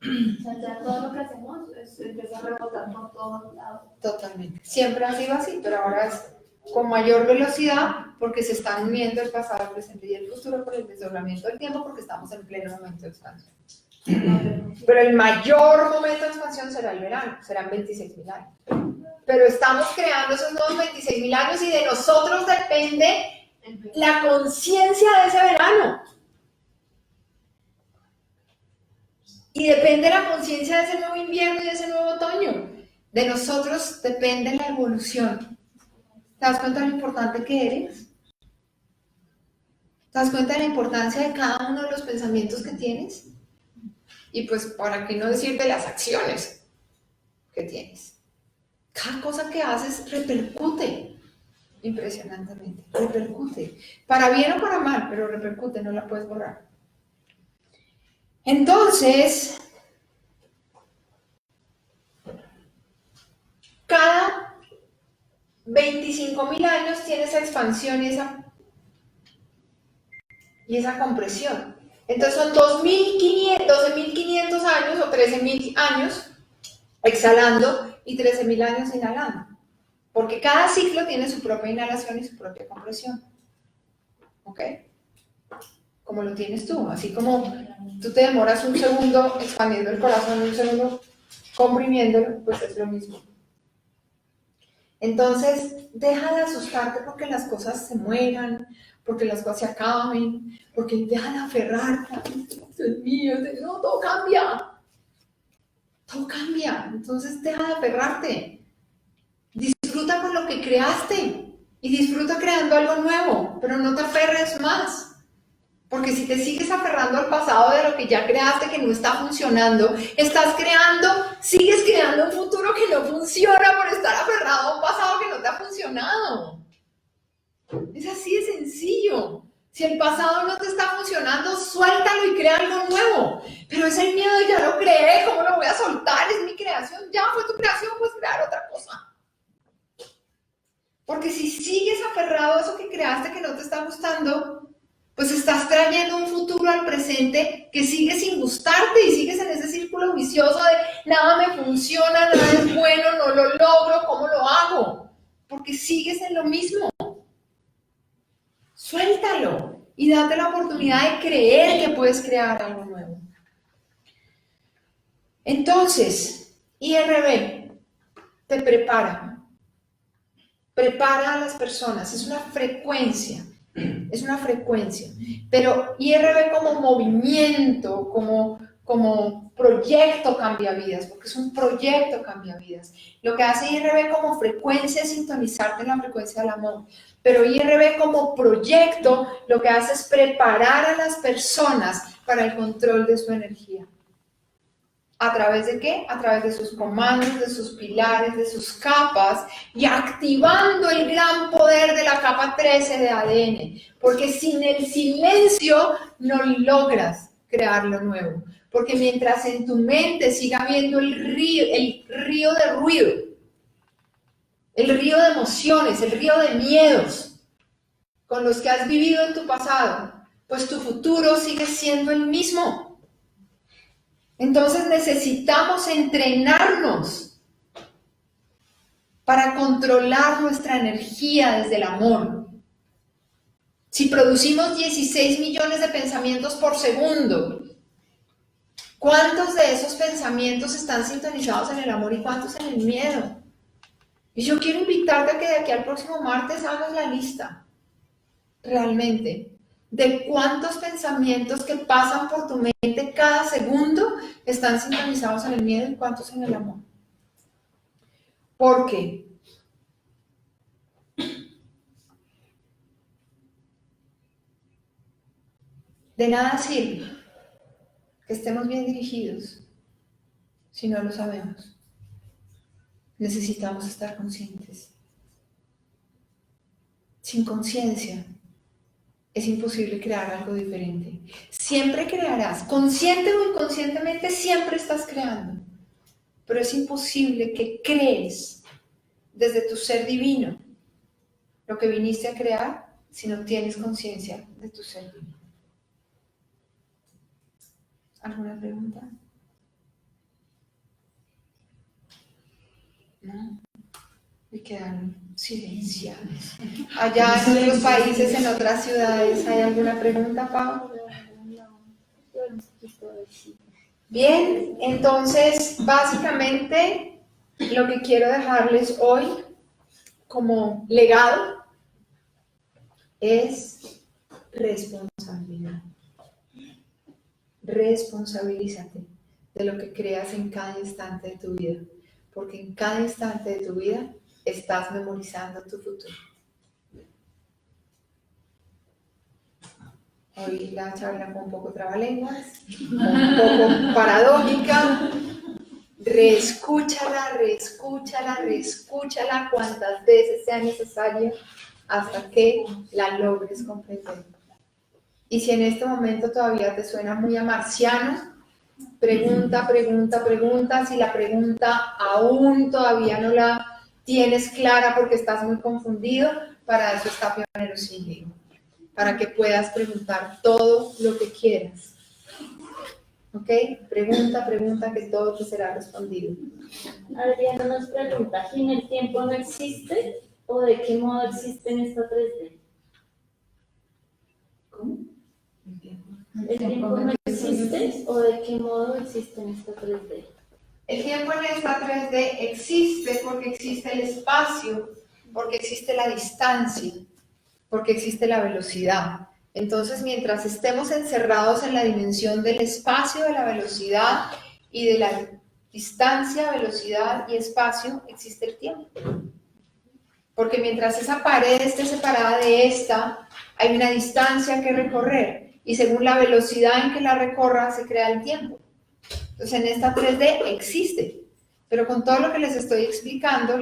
O sea, ya todo lo que hacemos empieza a rebotar por todos lados. Totalmente. Siempre ha sido así, pero ahora es con mayor velocidad porque se están uniendo el pasado, el presente y el futuro por el desdoblamiento del tiempo porque estamos en pleno momento de expansión. Pero el mayor momento de expansión será el verano, serán 26.000 años. Pero estamos creando esos nuevos 26.000 años y de nosotros depende la conciencia de ese verano. Y depende la conciencia de ese nuevo invierno y de ese nuevo otoño. De nosotros depende la evolución. ¿Te das cuenta de lo importante que eres? ¿Te das cuenta de la importancia de cada uno de los pensamientos que tienes? Y pues, para qué no decir de las acciones que tienes. Cada cosa que haces repercute impresionantemente, repercute. Para bien o para mal, pero repercute, no la puedes borrar. Entonces, cada 25.000 años tiene esa expansión y esa compresión. Entonces son 12.500 años o 13.000 años exhalando y 13.000 años inhalando. Porque cada ciclo tiene su propia inhalación y su propia compresión. ¿Ok? Como lo tienes tú. Así como tú te demoras un segundo expandiendo el corazón, un segundo comprimiéndolo, pues es lo mismo. Entonces, deja de asustarte porque las cosas se mueran, porque las cosas se acaben, porque deja de aferrarte. Dios mío, no, todo cambia. Todo cambia. Entonces, deja de aferrarte. Disfruta con lo que creaste y disfruta creando algo nuevo, pero no te aferres más. Porque si te sigues aferrando al pasado de lo que ya creaste que no está funcionando, sigues creando un futuro que no funciona por estar aferrado a un pasado que no te ha funcionado. Es así de sencillo. Si el pasado no te está funcionando, suéltalo y crea algo nuevo. Pero es el miedo de ya lo creé, ¿cómo lo voy a soltar? Es mi creación, ya fue tu creación, puedes crear otra cosa. Porque si sigues aferrado a eso que creaste que no te está gustando, pues estás trayendo un futuro al presente que sigue sin gustarte y sigues en ese círculo vicioso de nada me funciona, nada es bueno, no lo logro, ¿cómo lo hago? Porque sigues en lo mismo. Suéltalo y date la oportunidad de creer que puedes crear algo nuevo. Entonces, IRB te prepara a las personas, es una frecuencia, pero IRB como movimiento, como proyecto cambia vidas, porque es un proyecto cambia vidas. Lo que hace IRB como frecuencia es sintonizarte en la frecuencia del amor, pero IRB como proyecto lo que hace es preparar a las personas para el control de su energía. ¿A través de qué? A través de sus comandos, de sus pilares, de sus capas y activando el gran poder de la capa 13 de ADN. Porque sin el silencio no logras crear lo nuevo. Porque mientras en tu mente siga habiendo el río de ruido, el río de emociones, el río de miedos con los que has vivido en tu pasado, pues tu futuro sigue siendo el mismo. Entonces necesitamos entrenarnos para controlar nuestra energía desde el amor. Si producimos 16 millones de pensamientos por segundo, ¿cuántos de esos pensamientos están sintonizados en el amor y cuántos en el miedo? Y yo quiero invitarte a que de aquí al próximo martes hagas la lista, realmente, de cuántos pensamientos que pasan por tu mente cada segundo están sintonizados en el miedo y cuántos en el amor. ¿Por qué? De nada sirve que estemos bien dirigidos si no lo sabemos. Necesitamos estar conscientes. Sin conciencia es imposible crear algo diferente. Siempre crearás, consciente o inconscientemente, siempre estás creando. Pero es imposible que crees desde tu ser divino lo que viniste a crear si no tienes conciencia de tu ser divino. ¿Alguna pregunta? ¿No? Y quedaron silenciados. Allá en otros países, en otras ciudades, ¿hay alguna pregunta, Pau? Bien, entonces, básicamente, lo que quiero dejarles hoy como legado es responsabilidad. Responsabilízate de lo que creas en cada instante de tu vida, porque en cada instante de tu vida estás memorizando tu futuro. Hoy la charla fue un poco trabalenguas, un poco paradójica. Reescúchala cuantas veces sea necesario hasta que la logres comprender. Y si en este momento todavía te suena muy a marciano, pregunta. Si la pregunta aún todavía no la tienes clara porque estás muy confundido, para eso está Pioneros Índigo, para que puedas preguntar todo lo que quieras. ¿Ok? Pregunta, que todo te será respondido. Adriana nos pregunta, ¿en el tiempo no existe o de qué modo existe en esta 3D? ¿Cómo? ¿El tiempo no existe o de qué modo existe en esta 3D? El tiempo en esta 3D existe porque existe el espacio, porque existe la distancia, porque existe la velocidad. Entonces, mientras estemos encerrados en la dimensión del espacio, de la velocidad y de la distancia, velocidad y espacio, existe el tiempo. Porque mientras esa pared esté separada de esta, hay una distancia que recorrer. Y según la velocidad en que la recorra, se crea el tiempo. Entonces, en esta 3D existe. Pero con todo lo que les estoy explicando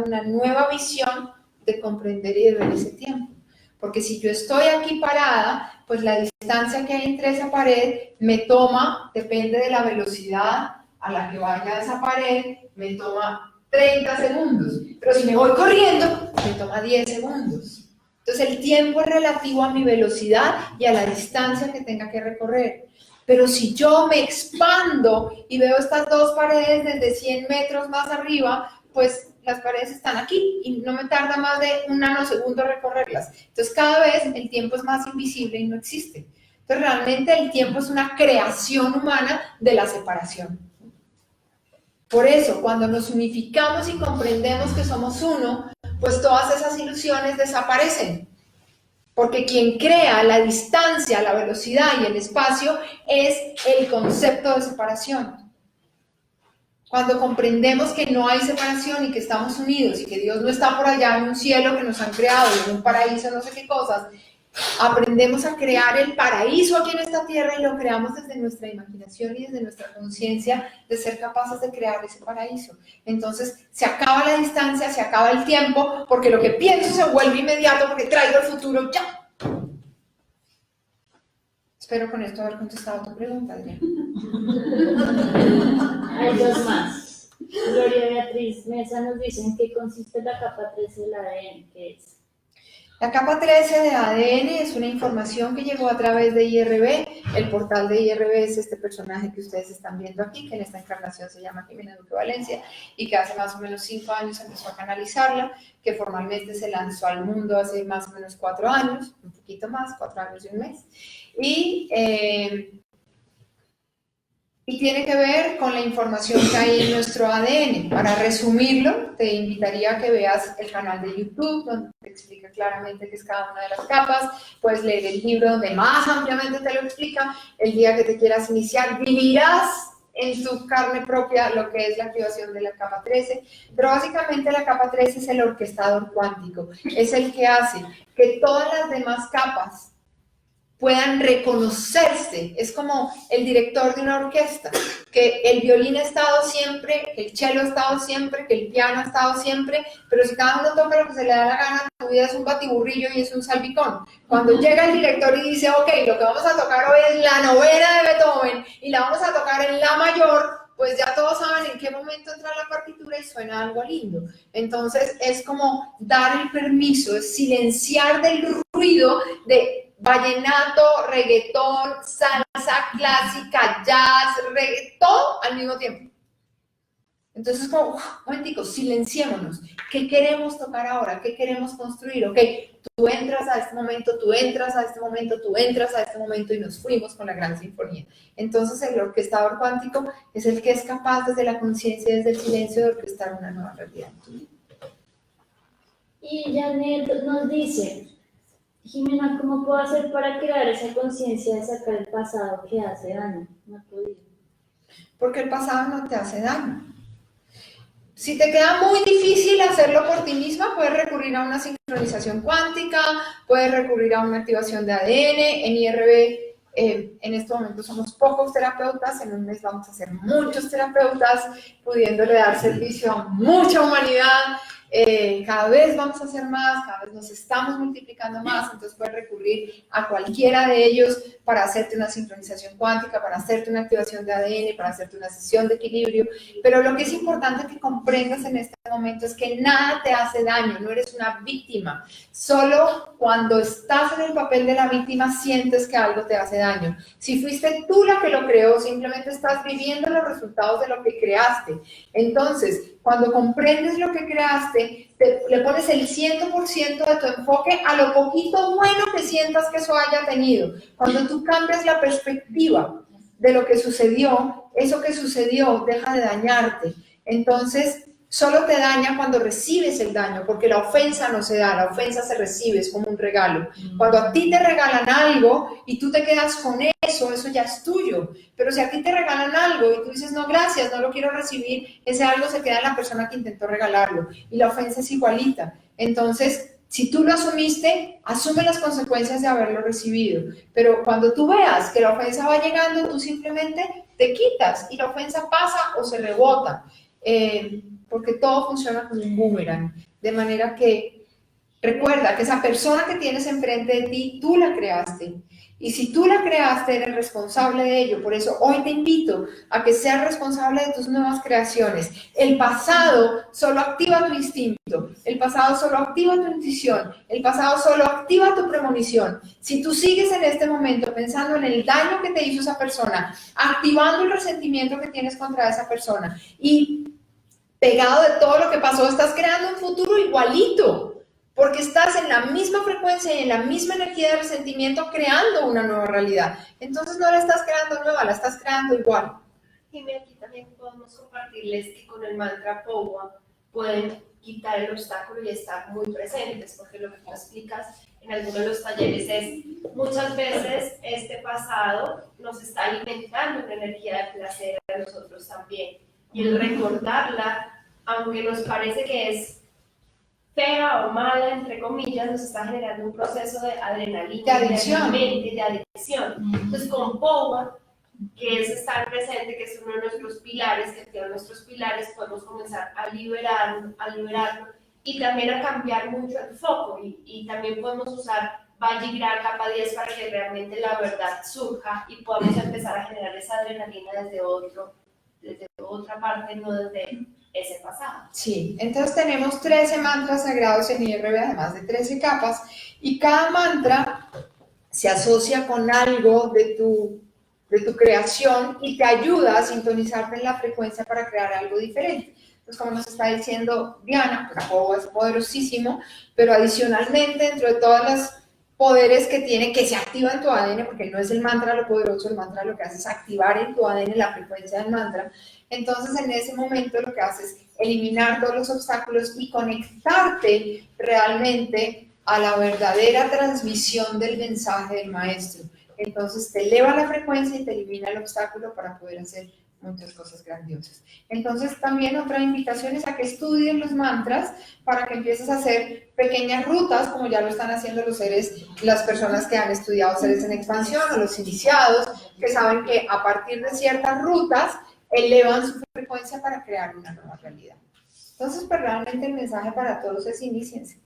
una nueva visión de comprender y de ver ese tiempo. Porque si yo estoy aquí parada, pues la distancia que hay entre esa pared me toma, depende de la velocidad a la que vaya esa pared, me toma 30 segundos. Pero si me voy corriendo, me toma 10 segundos. Entonces el tiempo es relativo a mi velocidad y a la distancia que tenga que recorrer. Pero si yo me expando y veo estas dos paredes desde 100 metros más arriba, pues las paredes están aquí y no me tarda más de un nanosegundo recorrerlas. Entonces cada vez el tiempo es más invisible y no existe. Entonces realmente el tiempo es una creación humana de la separación. Por eso, cuando nos unificamos y comprendemos que somos uno, pues todas esas ilusiones desaparecen. Porque quien crea la distancia, la velocidad y el espacio es el concepto de separación. Cuando comprendemos que no hay separación y que estamos unidos y que Dios no está por allá en un cielo que nos han creado, en un paraíso, no sé qué cosas, aprendemos a crear el paraíso aquí en esta tierra y lo creamos desde nuestra imaginación y desde nuestra conciencia de ser capaces de crear ese paraíso. Entonces se acaba la distancia, se acaba el tiempo, porque lo que pienso se vuelve inmediato porque traigo el futuro ya. Espero con esto haber contestado tu pregunta, Adriana. Hay dos más. Gloria Beatriz Mesa nos dice en qué consiste la capa 3 del ADN, ¿qué es? La capa 13 de ADN es una información que llegó a través de IRB. El portal de IRB es este personaje que ustedes están viendo aquí, que en esta encarnación se llama Jimena Duque Valencia y que hace más o menos 5 años empezó a canalizarla, que formalmente se lanzó al mundo hace más o menos 4 años, un poquito más, 4 años y un mes. Y tiene que ver con la información que hay en nuestro ADN. Para resumirlo, te invitaría a que veas el canal de YouTube, donde te explica claramente qué es cada una de las capas. Puedes leer el libro donde más ampliamente te lo explica. El día que te quieras iniciar, vivirás en tu carne propia lo que es la activación de la capa 13. Pero básicamente la capa 13 es el orquestador cuántico. Es el que hace que todas las demás capas puedan reconocerse. Es como el director de una orquesta, que el violín ha estado siempre, que el cello ha estado siempre, que el piano ha estado siempre, pero si cada uno toca lo que se le da la gana, tu vida es un batiburrillo y es un salpicón. Cuando llega el director y dice, ok, lo que vamos a tocar hoy es la novena de Beethoven y la vamos a tocar en la mayor, pues ya todos saben en qué momento entra la partitura y suena algo lindo. Entonces es como dar el permiso, es silenciar del ruido de vallenato, reggaetón, salsa clásica, jazz, reggaetón, todo al mismo tiempo. Entonces, como, momentico, silenciémonos. ¿Qué queremos tocar ahora? ¿Qué queremos construir? Ok, tú entras a este momento, tú entras a este momento, tú entras a este momento y nos fuimos con la gran sinfonía. Entonces, el orquestador cuántico es el que es capaz desde la conciencia, desde el silencio, de orquestar una nueva realidad. Y Janet nos dice, Jimena, ¿cómo puedo hacer para crear esa conciencia de sacar el pasado que hace daño? No he podido. Porque el pasado no te hace daño. Si te queda muy difícil hacerlo por ti misma, puedes recurrir a una sincronización cuántica, puedes recurrir a una activación de ADN. En IRB, en este momento somos pocos terapeutas, en un mes vamos a ser muchos terapeutas, pudiéndole dar servicio a mucha humanidad. Cada vez vamos a hacer más, cada vez nos estamos multiplicando más, entonces puedes recurrir a cualquiera de ellos para hacerte una sincronización cuántica, para hacerte una activación de ADN, para hacerte una sesión de equilibrio. Pero lo que es importante que comprendas en este momento es que nada te hace daño, no eres una víctima. Solo cuando estás en el papel de la víctima sientes que algo te hace daño. Si fuiste tú la que lo creó, simplemente estás viviendo los resultados de lo que creaste. Entonces, cuando comprendes lo que creaste, le pones el 100% de tu enfoque a lo poquito bueno que sientas que eso haya tenido. Cuando tú cambias la perspectiva de lo que sucedió, eso que sucedió deja de dañarte. Entonces, solo te daña cuando recibes el daño, porque la ofensa no se da, la ofensa se recibe, es como un regalo. Cuando a ti te regalan algo y tú te quedas con eso ya es tuyo. Pero si a ti te regalan algo y tú dices, no, gracias, no lo quiero recibir, ese algo se queda en la persona que intentó regalarlo. Y la ofensa es igualita. Entonces, si tú lo asumiste, asume las consecuencias de haberlo recibido. Pero cuando tú veas que la ofensa va llegando, tú simplemente te quitas y la ofensa pasa o se rebota. Porque todo funciona como un boomerang. De manera que recuerda que esa persona que tienes enfrente de ti, tú la creaste. Y si tú la creaste, eres responsable de ello. Por eso hoy te invito a que seas responsable de tus nuevas creaciones. El pasado solo activa tu instinto. El pasado solo activa tu intuición. El pasado solo activa tu premonición. Si tú sigues en este momento pensando en el daño que te hizo esa persona, activando el resentimiento que tienes contra esa persona y pegado de todo lo que pasó, estás creando un futuro igualito. Porque estás en la misma frecuencia y en la misma energía de resentimiento creando una nueva realidad. Entonces no la estás creando nueva, la estás creando igual. Y aquí también podemos compartirles que con el mantra Powa pueden quitar el obstáculo y estar muy presentes, porque lo que tú explicas en algunos de los talleres es muchas veces este pasado nos está alimentando una energía de placer a nosotros también. Y el recordarla, aunque nos parece que es fea o mala, entre comillas, nos está generando un proceso de adrenalina, de adicción. de adicción. Entonces, con Powa, que es estar presente, que es uno de nuestros pilares, que activa nuestros pilares, podemos comenzar a liberarlo y también a cambiar mucho el foco. Y también podemos usar Vajra capa 10 para que realmente la verdad surja y podamos empezar a generar esa adrenalina desde otra parte, no desde ese pasado. Sí, entonces tenemos 13 mantras sagrados en IRB, además de 13 capas, y cada mantra se asocia con algo de tu creación y te ayuda a sintonizarte en la frecuencia para crear algo diferente. Entonces, como nos está diciendo Diana, pues Jacobo es poderosísimo, pero adicionalmente, dentro de todos los poderes que tiene, que se activa en tu ADN, porque no es el mantra lo poderoso, el mantra lo que hace es activar en tu ADN la frecuencia del mantra. Entonces, en ese momento lo que hace es eliminar todos los obstáculos y conectarte realmente a la verdadera transmisión del mensaje del maestro. Entonces te eleva la frecuencia y te elimina el obstáculo para poder hacer muchas cosas grandiosas. Entonces también otra invitación es a que estudien los mantras para que empieces a hacer pequeñas rutas, como ya lo están haciendo los seres, las personas que han estudiado seres en expansión o los iniciados, que saben que a partir de ciertas rutas elevan su frecuencia para crear una nueva realidad. Entonces, pues realmente el mensaje para todos es iníciense.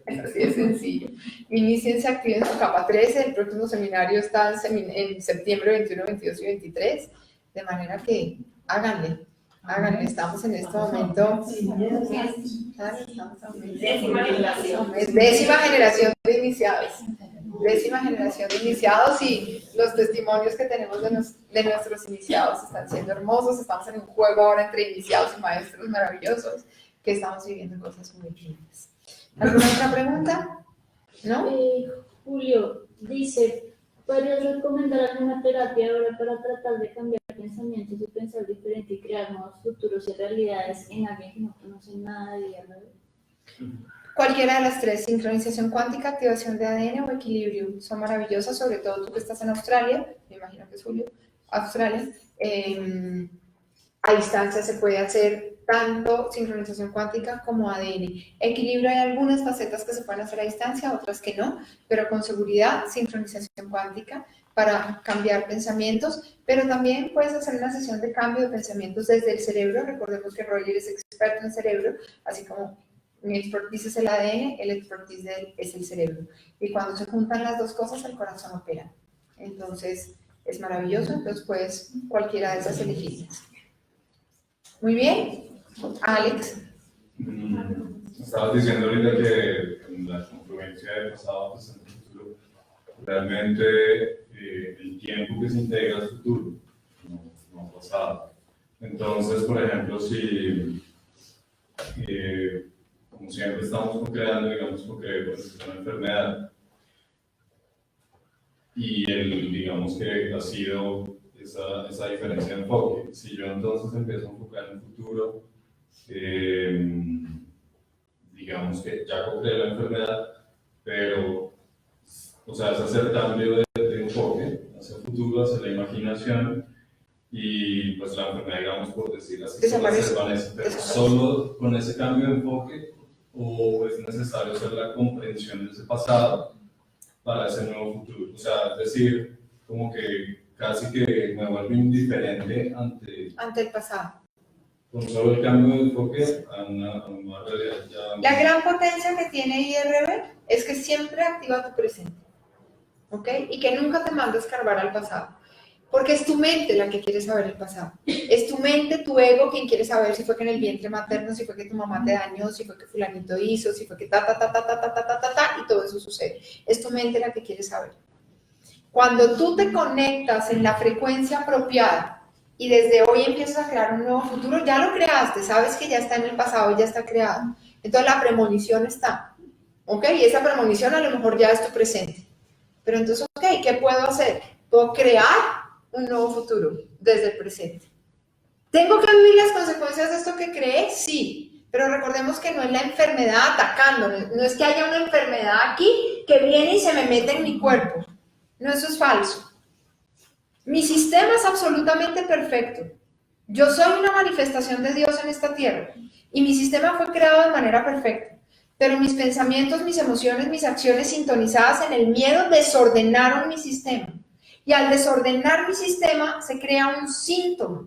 Así de sencillo. Iníciense, activen su capa 13. El próximo seminario está en septiembre 21, 22 y 23. De manera que háganle. Estamos en este momento. Décima generación. Décima generación de iniciados. Décima generación de iniciados, y los testimonios que tenemos de nuestros iniciados están siendo hermosos. Estamos en un juego ahora entre iniciados y maestros maravillosos, que estamos viviendo cosas muy lindas. ¿Alguna otra pregunta? ¿No? Julio dice, ¿podrías recomendar alguna terapia ahora para tratar de cambiar pensamientos y pensar diferente y crear nuevos futuros y realidades en alguien que no conoce nada de IRB? Cualquiera de las tres: sincronización cuántica, activación de ADN o equilibrio. Son maravillosas, sobre todo tú que estás en Australia, me imagino que es Julio, Australia. A distancia se puede hacer tanto sincronización cuántica como ADN. Equilibrio, hay algunas facetas que se pueden hacer a distancia, otras que no, pero con seguridad sincronización cuántica para cambiar pensamientos, pero también puedes hacer una sesión de cambio de pensamientos desde el cerebro. Recordemos que Roger es experto en cerebro, así como mi expertise es el ADN, el expertise de él es el cerebro. Y cuando se juntan las dos cosas, el corazón opera. Entonces, es maravilloso. Entonces, puedes cualquiera de esas elegir. Muy bien. Alex. Estabas diciendo ahorita que la confluencia del pasado, presente y futuro, realmente el tiempo que se integra al futuro, no pasado. Entonces, por ejemplo, si como siempre estamos creando, digamos, porque es una enfermedad, y digamos que ha sido esa diferencia de enfoque. Si yo entonces empiezo a enfocar en el futuro, digamos que ya compré la enfermedad, pero, o sea, es hacer cambio de enfoque hacia el futuro, hacia la imaginación, y pues la enfermedad, digamos, por decir así, se desvanece. Pero solo con ese cambio de enfoque, o es necesario hacer la comprensión de ese pasado para ese nuevo futuro. O sea, es decir, como que casi que me vuelvo indiferente ante el pasado. Con solo el cambio de enfoque a una realidad ya. La gran potencia que tiene IRB es que siempre activa tu presente, ¿ok? Y que nunca te manda a escarbar al pasado. Porque es tu mente la que quiere saber el pasado. Es tu mente, tu ego, quien quiere saber si fue que en el vientre materno, si fue que tu mamá te dañó, si fue que fulanito hizo, si fue que y todo eso sucede. Es tu mente la que quiere saber. Cuando tú te conectas en la frecuencia apropiada y desde hoy empiezas a crear un nuevo futuro, ya lo creaste, sabes que ya está en el pasado y ya está creado. Entonces la premonición está, ¿ok? Y esa premonición a lo mejor ya es tu presente. Pero entonces, ¿ok? ¿Qué puedo hacer? Puedo crear un nuevo futuro desde el presente. ¿Tengo que vivir las consecuencias de esto que creé? Sí, pero recordemos que no es la enfermedad atacando, no es que haya una enfermedad aquí que viene y se me mete en mi cuerpo. No, eso es falso. Mi sistema es absolutamente perfecto. Yo soy una manifestación de Dios en esta tierra y mi sistema fue creado de manera perfecta, pero mis pensamientos, mis emociones, mis acciones sintonizadas en el miedo desordenaron mi sistema. Y al desordenar mi sistema se crea un síntoma.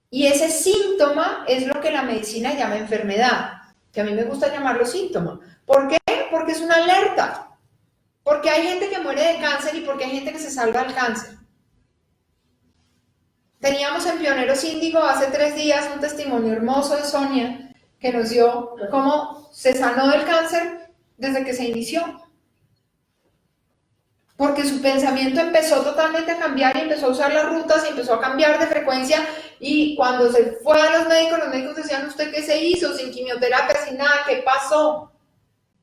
Y ese síntoma es lo que la medicina llama enfermedad, que a mí me gusta llamarlo síntoma. ¿Por qué? Porque es una alerta. Porque hay gente que muere de cáncer y porque hay gente que se salva del cáncer. Teníamos en Pioneros Índigo hace 3 días un testimonio hermoso de Sonia que nos dio cómo se sanó del cáncer desde que se inició. Porque su pensamiento empezó totalmente a cambiar y empezó a usar las rutas y empezó a cambiar de frecuencia, y cuando se fue a los médicos decían, ¿usted qué se hizo? Sin quimioterapia, sin nada, ¿qué pasó?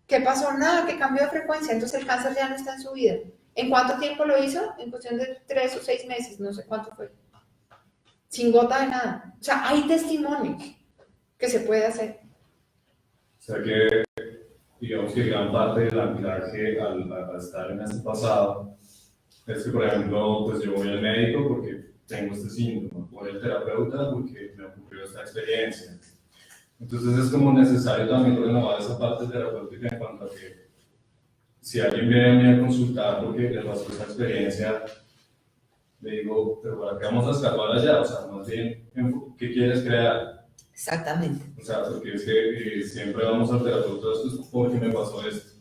¿Qué pasó? Nada, que cambió de frecuencia, entonces el cáncer ya no está en su vida. ¿En cuánto tiempo lo hizo? En cuestión de 3 o 6 meses, no sé cuánto fue. Sin gota de nada. O sea, hay testimonios que se puede hacer. O sea que, digamos que gran parte del anclaje al estar en este pasado es que, por ejemplo, pues yo voy al médico porque tengo este síndrome, voy al terapeuta porque me ocurrió esta experiencia. Entonces es como necesario también renovar esa parte terapéutica en cuanto a que si alguien viene a mí a consultar porque le pasó esa experiencia, le digo, pero ¿para qué vamos a escarbar allá? O sea, más bien, ¿qué quieres crear? Exactamente. O sea, porque es que siempre vamos al terapeuta, esto es porque me pasó esto.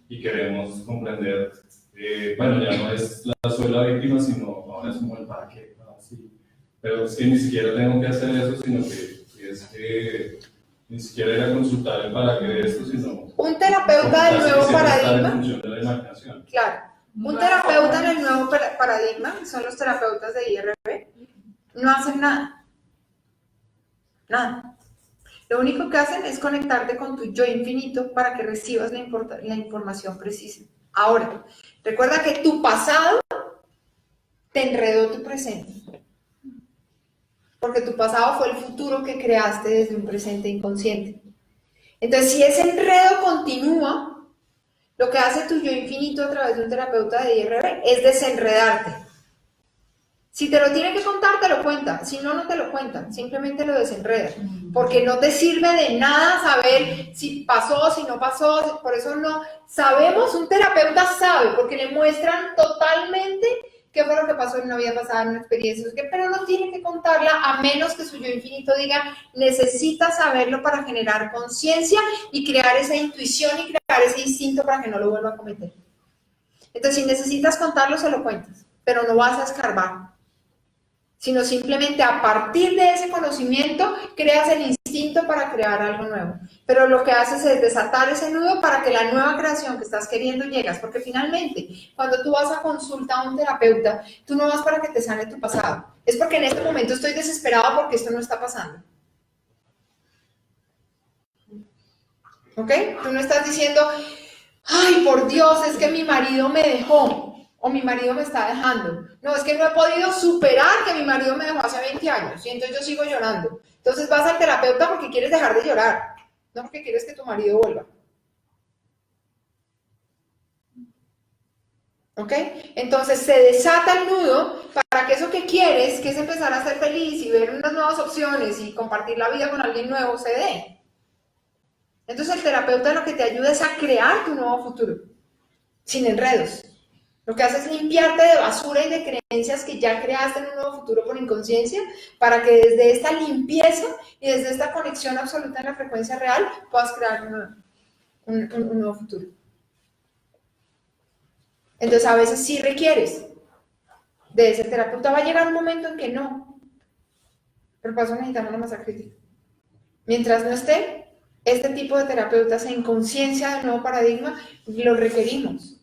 Y queremos comprender, bueno, ya no es soy la víctima, sino ahora es como el para qué. Sí. Pero es que ni siquiera tengo que hacer eso, sino que es que ni siquiera ir a consultar el para qué de esto, sino... Un terapeuta del nuevo paradigma. En función de la imaginación. Claro. Un terapeuta en el nuevo paradigma, son los terapeutas de IRB, no hacen nada. Nada. Lo único que hacen es conectarte con tu yo infinito para que recibas la información precisa. Ahora, recuerda que tu pasado te enredó tu presente. Porque tu pasado fue el futuro que creaste desde un presente inconsciente. Entonces, si ese enredo continúa, lo que hace tu yo infinito a través de un terapeuta de IRB es desenredarte. Si te lo tiene que contar, te lo cuenta. Si no, no te lo cuenta. Simplemente lo desenreda. Porque no te sirve de nada saber si pasó, si no pasó. Por eso no sabemos, un terapeuta sabe, porque le muestran totalmente qué fue lo que pasó en una vida pasada, en una experiencia. Pero no tiene que contarla a menos que su yo infinito diga, necesitas saberlo para generar conciencia y crear esa intuición y crear ese instinto para que no lo vuelva a cometer. Entonces, si necesitas contarlo, se lo cuentas, pero no vas a escarbar, sino simplemente a partir de ese conocimiento creas el instinto para crear algo nuevo. Pero lo que haces es desatar ese nudo para que la nueva creación que estás queriendo llegas, porque finalmente, cuando tú vas a consulta a un terapeuta, tú no vas para que te sane tu pasado, es porque en este momento estoy desesperada porque esto no está pasando. ¿Ok? Tú no estás diciendo, ay, por Dios, es que mi marido me dejó. O mi marido me está dejando. No, es que no he podido superar que mi marido me dejó hace 20 años y entonces yo sigo llorando. Entonces vas al terapeuta porque quieres dejar de llorar, no porque quieres que tu marido vuelva. ¿Ok? Entonces se desata el nudo para que eso que quieres, que es empezar a ser feliz y ver unas nuevas opciones y compartir la vida con alguien nuevo, se dé. Entonces el terapeuta lo que te ayuda es a crear tu nuevo futuro, sin enredos. Lo que hace es limpiarte de basura y de creencias que ya creaste en un nuevo futuro por inconsciencia, para que desde esta limpieza y desde esta conexión absoluta en la frecuencia real puedas crear un nuevo futuro. Entonces a veces sí requieres de ese terapeuta. Va a llegar un momento en que no, pero para eso necesitamos la masa crítica. Mientras no esté este tipo de terapeutas en conciencia del nuevo paradigma, lo requerimos.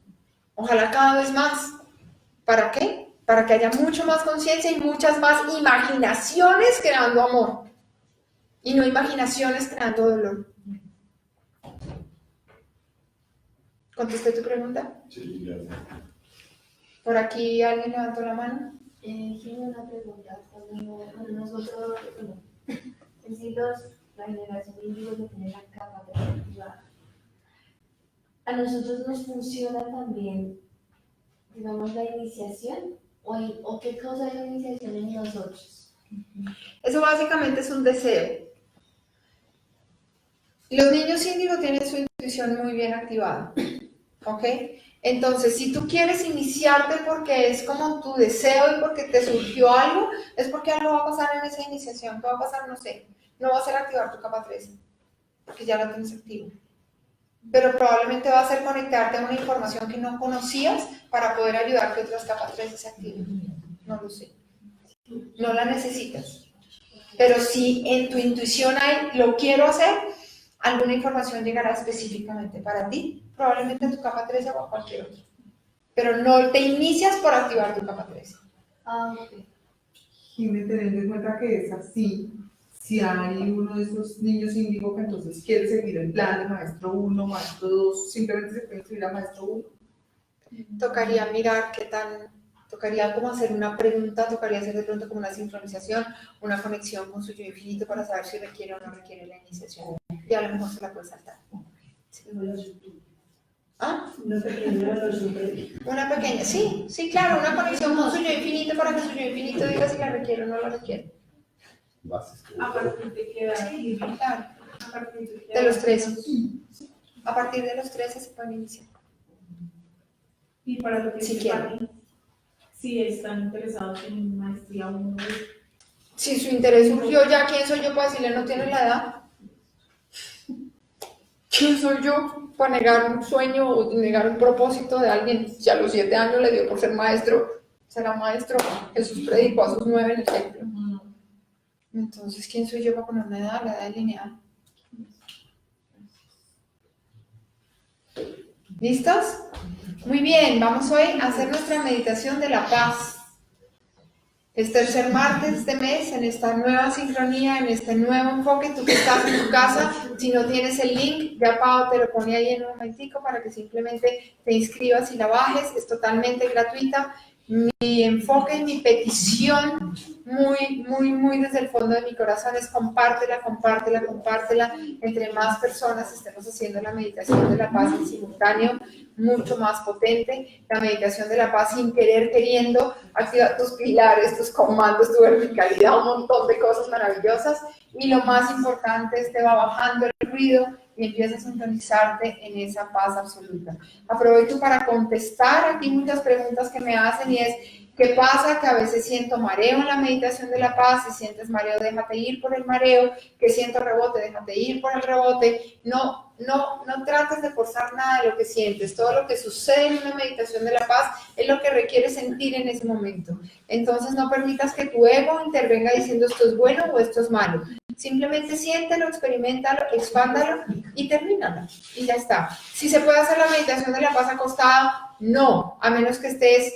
Ojalá cada vez más. ¿Para qué? Para que haya mucho más conciencia y muchas más imaginaciones creando amor. Y no imaginaciones creando dolor. ¿Contesté tu pregunta? Sí, gracias. ¿Por aquí alguien levantó la mano? Tengo una pregunta. Cuando nosotros, bueno, en sí la generación de individuos que tiene la capa protectiva, ¿a nosotros nos funciona también, digamos, la iniciación? ¿O qué causa la iniciación en nosotros? Eso básicamente es un deseo. Los niños índigo tienen su intuición muy bien activada. ¿Ok? Entonces, si tú quieres iniciarte porque es como tu deseo y porque te surgió algo, es porque algo va a pasar en esa iniciación. ¿Qué va a pasar? No sé. No va a ser activar tu capa 13, porque ya la tienes activa. Pero probablemente va a ser conectarte a una información que no conocías para poder ayudar a que otras capas 3 se activen. No lo sé. No la necesitas. Pero si en tu intuición hay, lo quiero hacer, alguna información llegará específicamente para ti, probablemente a tu capa 13 o a cualquier otro. Pero no te inicias por activar tu capa 13. Ok. Jiménez, teniendo en cuenta que es así, si hay uno de esos niños índigo que entonces quiere seguir el plan de maestro 1, maestro 2, simplemente se puede inscribir a maestro 1. Tocaría mirar qué tan, tocaría como hacer una pregunta, tocaría hacer de pronto como una sincronización, una conexión con su yo infinito para saber si requiere o no requiere la iniciación. Y a lo mejor se la puede saltar. ¿Ah? Una pequeña resolución. Una pequeña, sí, claro, una conexión con su yo infinito para que su yo infinito diga si la requiere o no la requiere. A partir de qué edad. Sí, claro, A partir de qué de edad. los 13. A partir de los 13 se pueden iniciar. Y para lo que Si se quieren. paguen, si están interesados en maestría 1, Si su interés surgió ya, ¿quién soy yo para decirle no tiene la edad? ¿Quién soy yo para negar un sueño o negar un propósito de alguien? Si a los 7 años le dio por ser maestro, será maestro. Jesús predicó a sus 9 en el templo. Entonces, ¿quién soy yo para poner una edad? La edad lineal. ¿Listos? Muy bien, vamos hoy a hacer nuestra meditación de la paz. Es tercer martes de mes, en esta nueva sincronía, en este nuevo enfoque. Tú que estás en tu casa, si no tienes el link, ya Pau te lo pone ahí en un momentico para que simplemente te inscribas y la bajes. Es totalmente gratuita. Mi enfoque y mi petición, muy desde el fondo de mi corazón, es compártela. Entre más personas estemos haciendo la meditación de la paz en simultáneo, mucho más potente. La meditación de la paz sin querer, queriendo, activa tus pilares, tus comandos, tu verticalidad, un montón de cosas maravillosas. Y lo más importante es que va bajando el ruido y empiezas a sintonizarte en esa paz absoluta. Aprovecho para contestar aquí muchas preguntas que me hacen y es, ¿qué pasa? Que a veces siento mareo en la meditación de la paz. Si sientes mareo, déjate ir por el mareo. Que siento rebote, déjate ir por el rebote. No trates de forzar nada de lo que sientes. Todo lo que sucede en una meditación de la paz es lo que requieres sentir en ese momento. Entonces no permitas que tu ego intervenga diciendo esto es bueno o esto es malo. Simplemente siéntelo, experimentalo, expándalo y termínalo. Y ya está. Si se puede hacer la meditación de la paz acostado, no, a menos que estés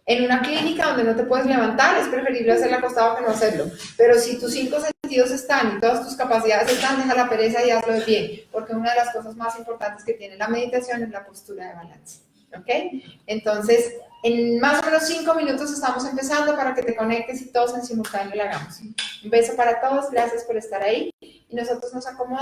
en una clínica donde no te puedes levantar, es preferible hacerla acostado que no hacerlo. Pero si tus 5 sentidos están y todas tus capacidades están, deja la pereza y hazlo de pie, porque una de las cosas más importantes que tiene la meditación es la postura de balance. ¿Ok? Entonces, en más o menos 5 minutos estamos empezando para que te conectes y todos en simultáneo lo hagamos. Un beso para todos, gracias por estar ahí y nosotros nos acomodamos.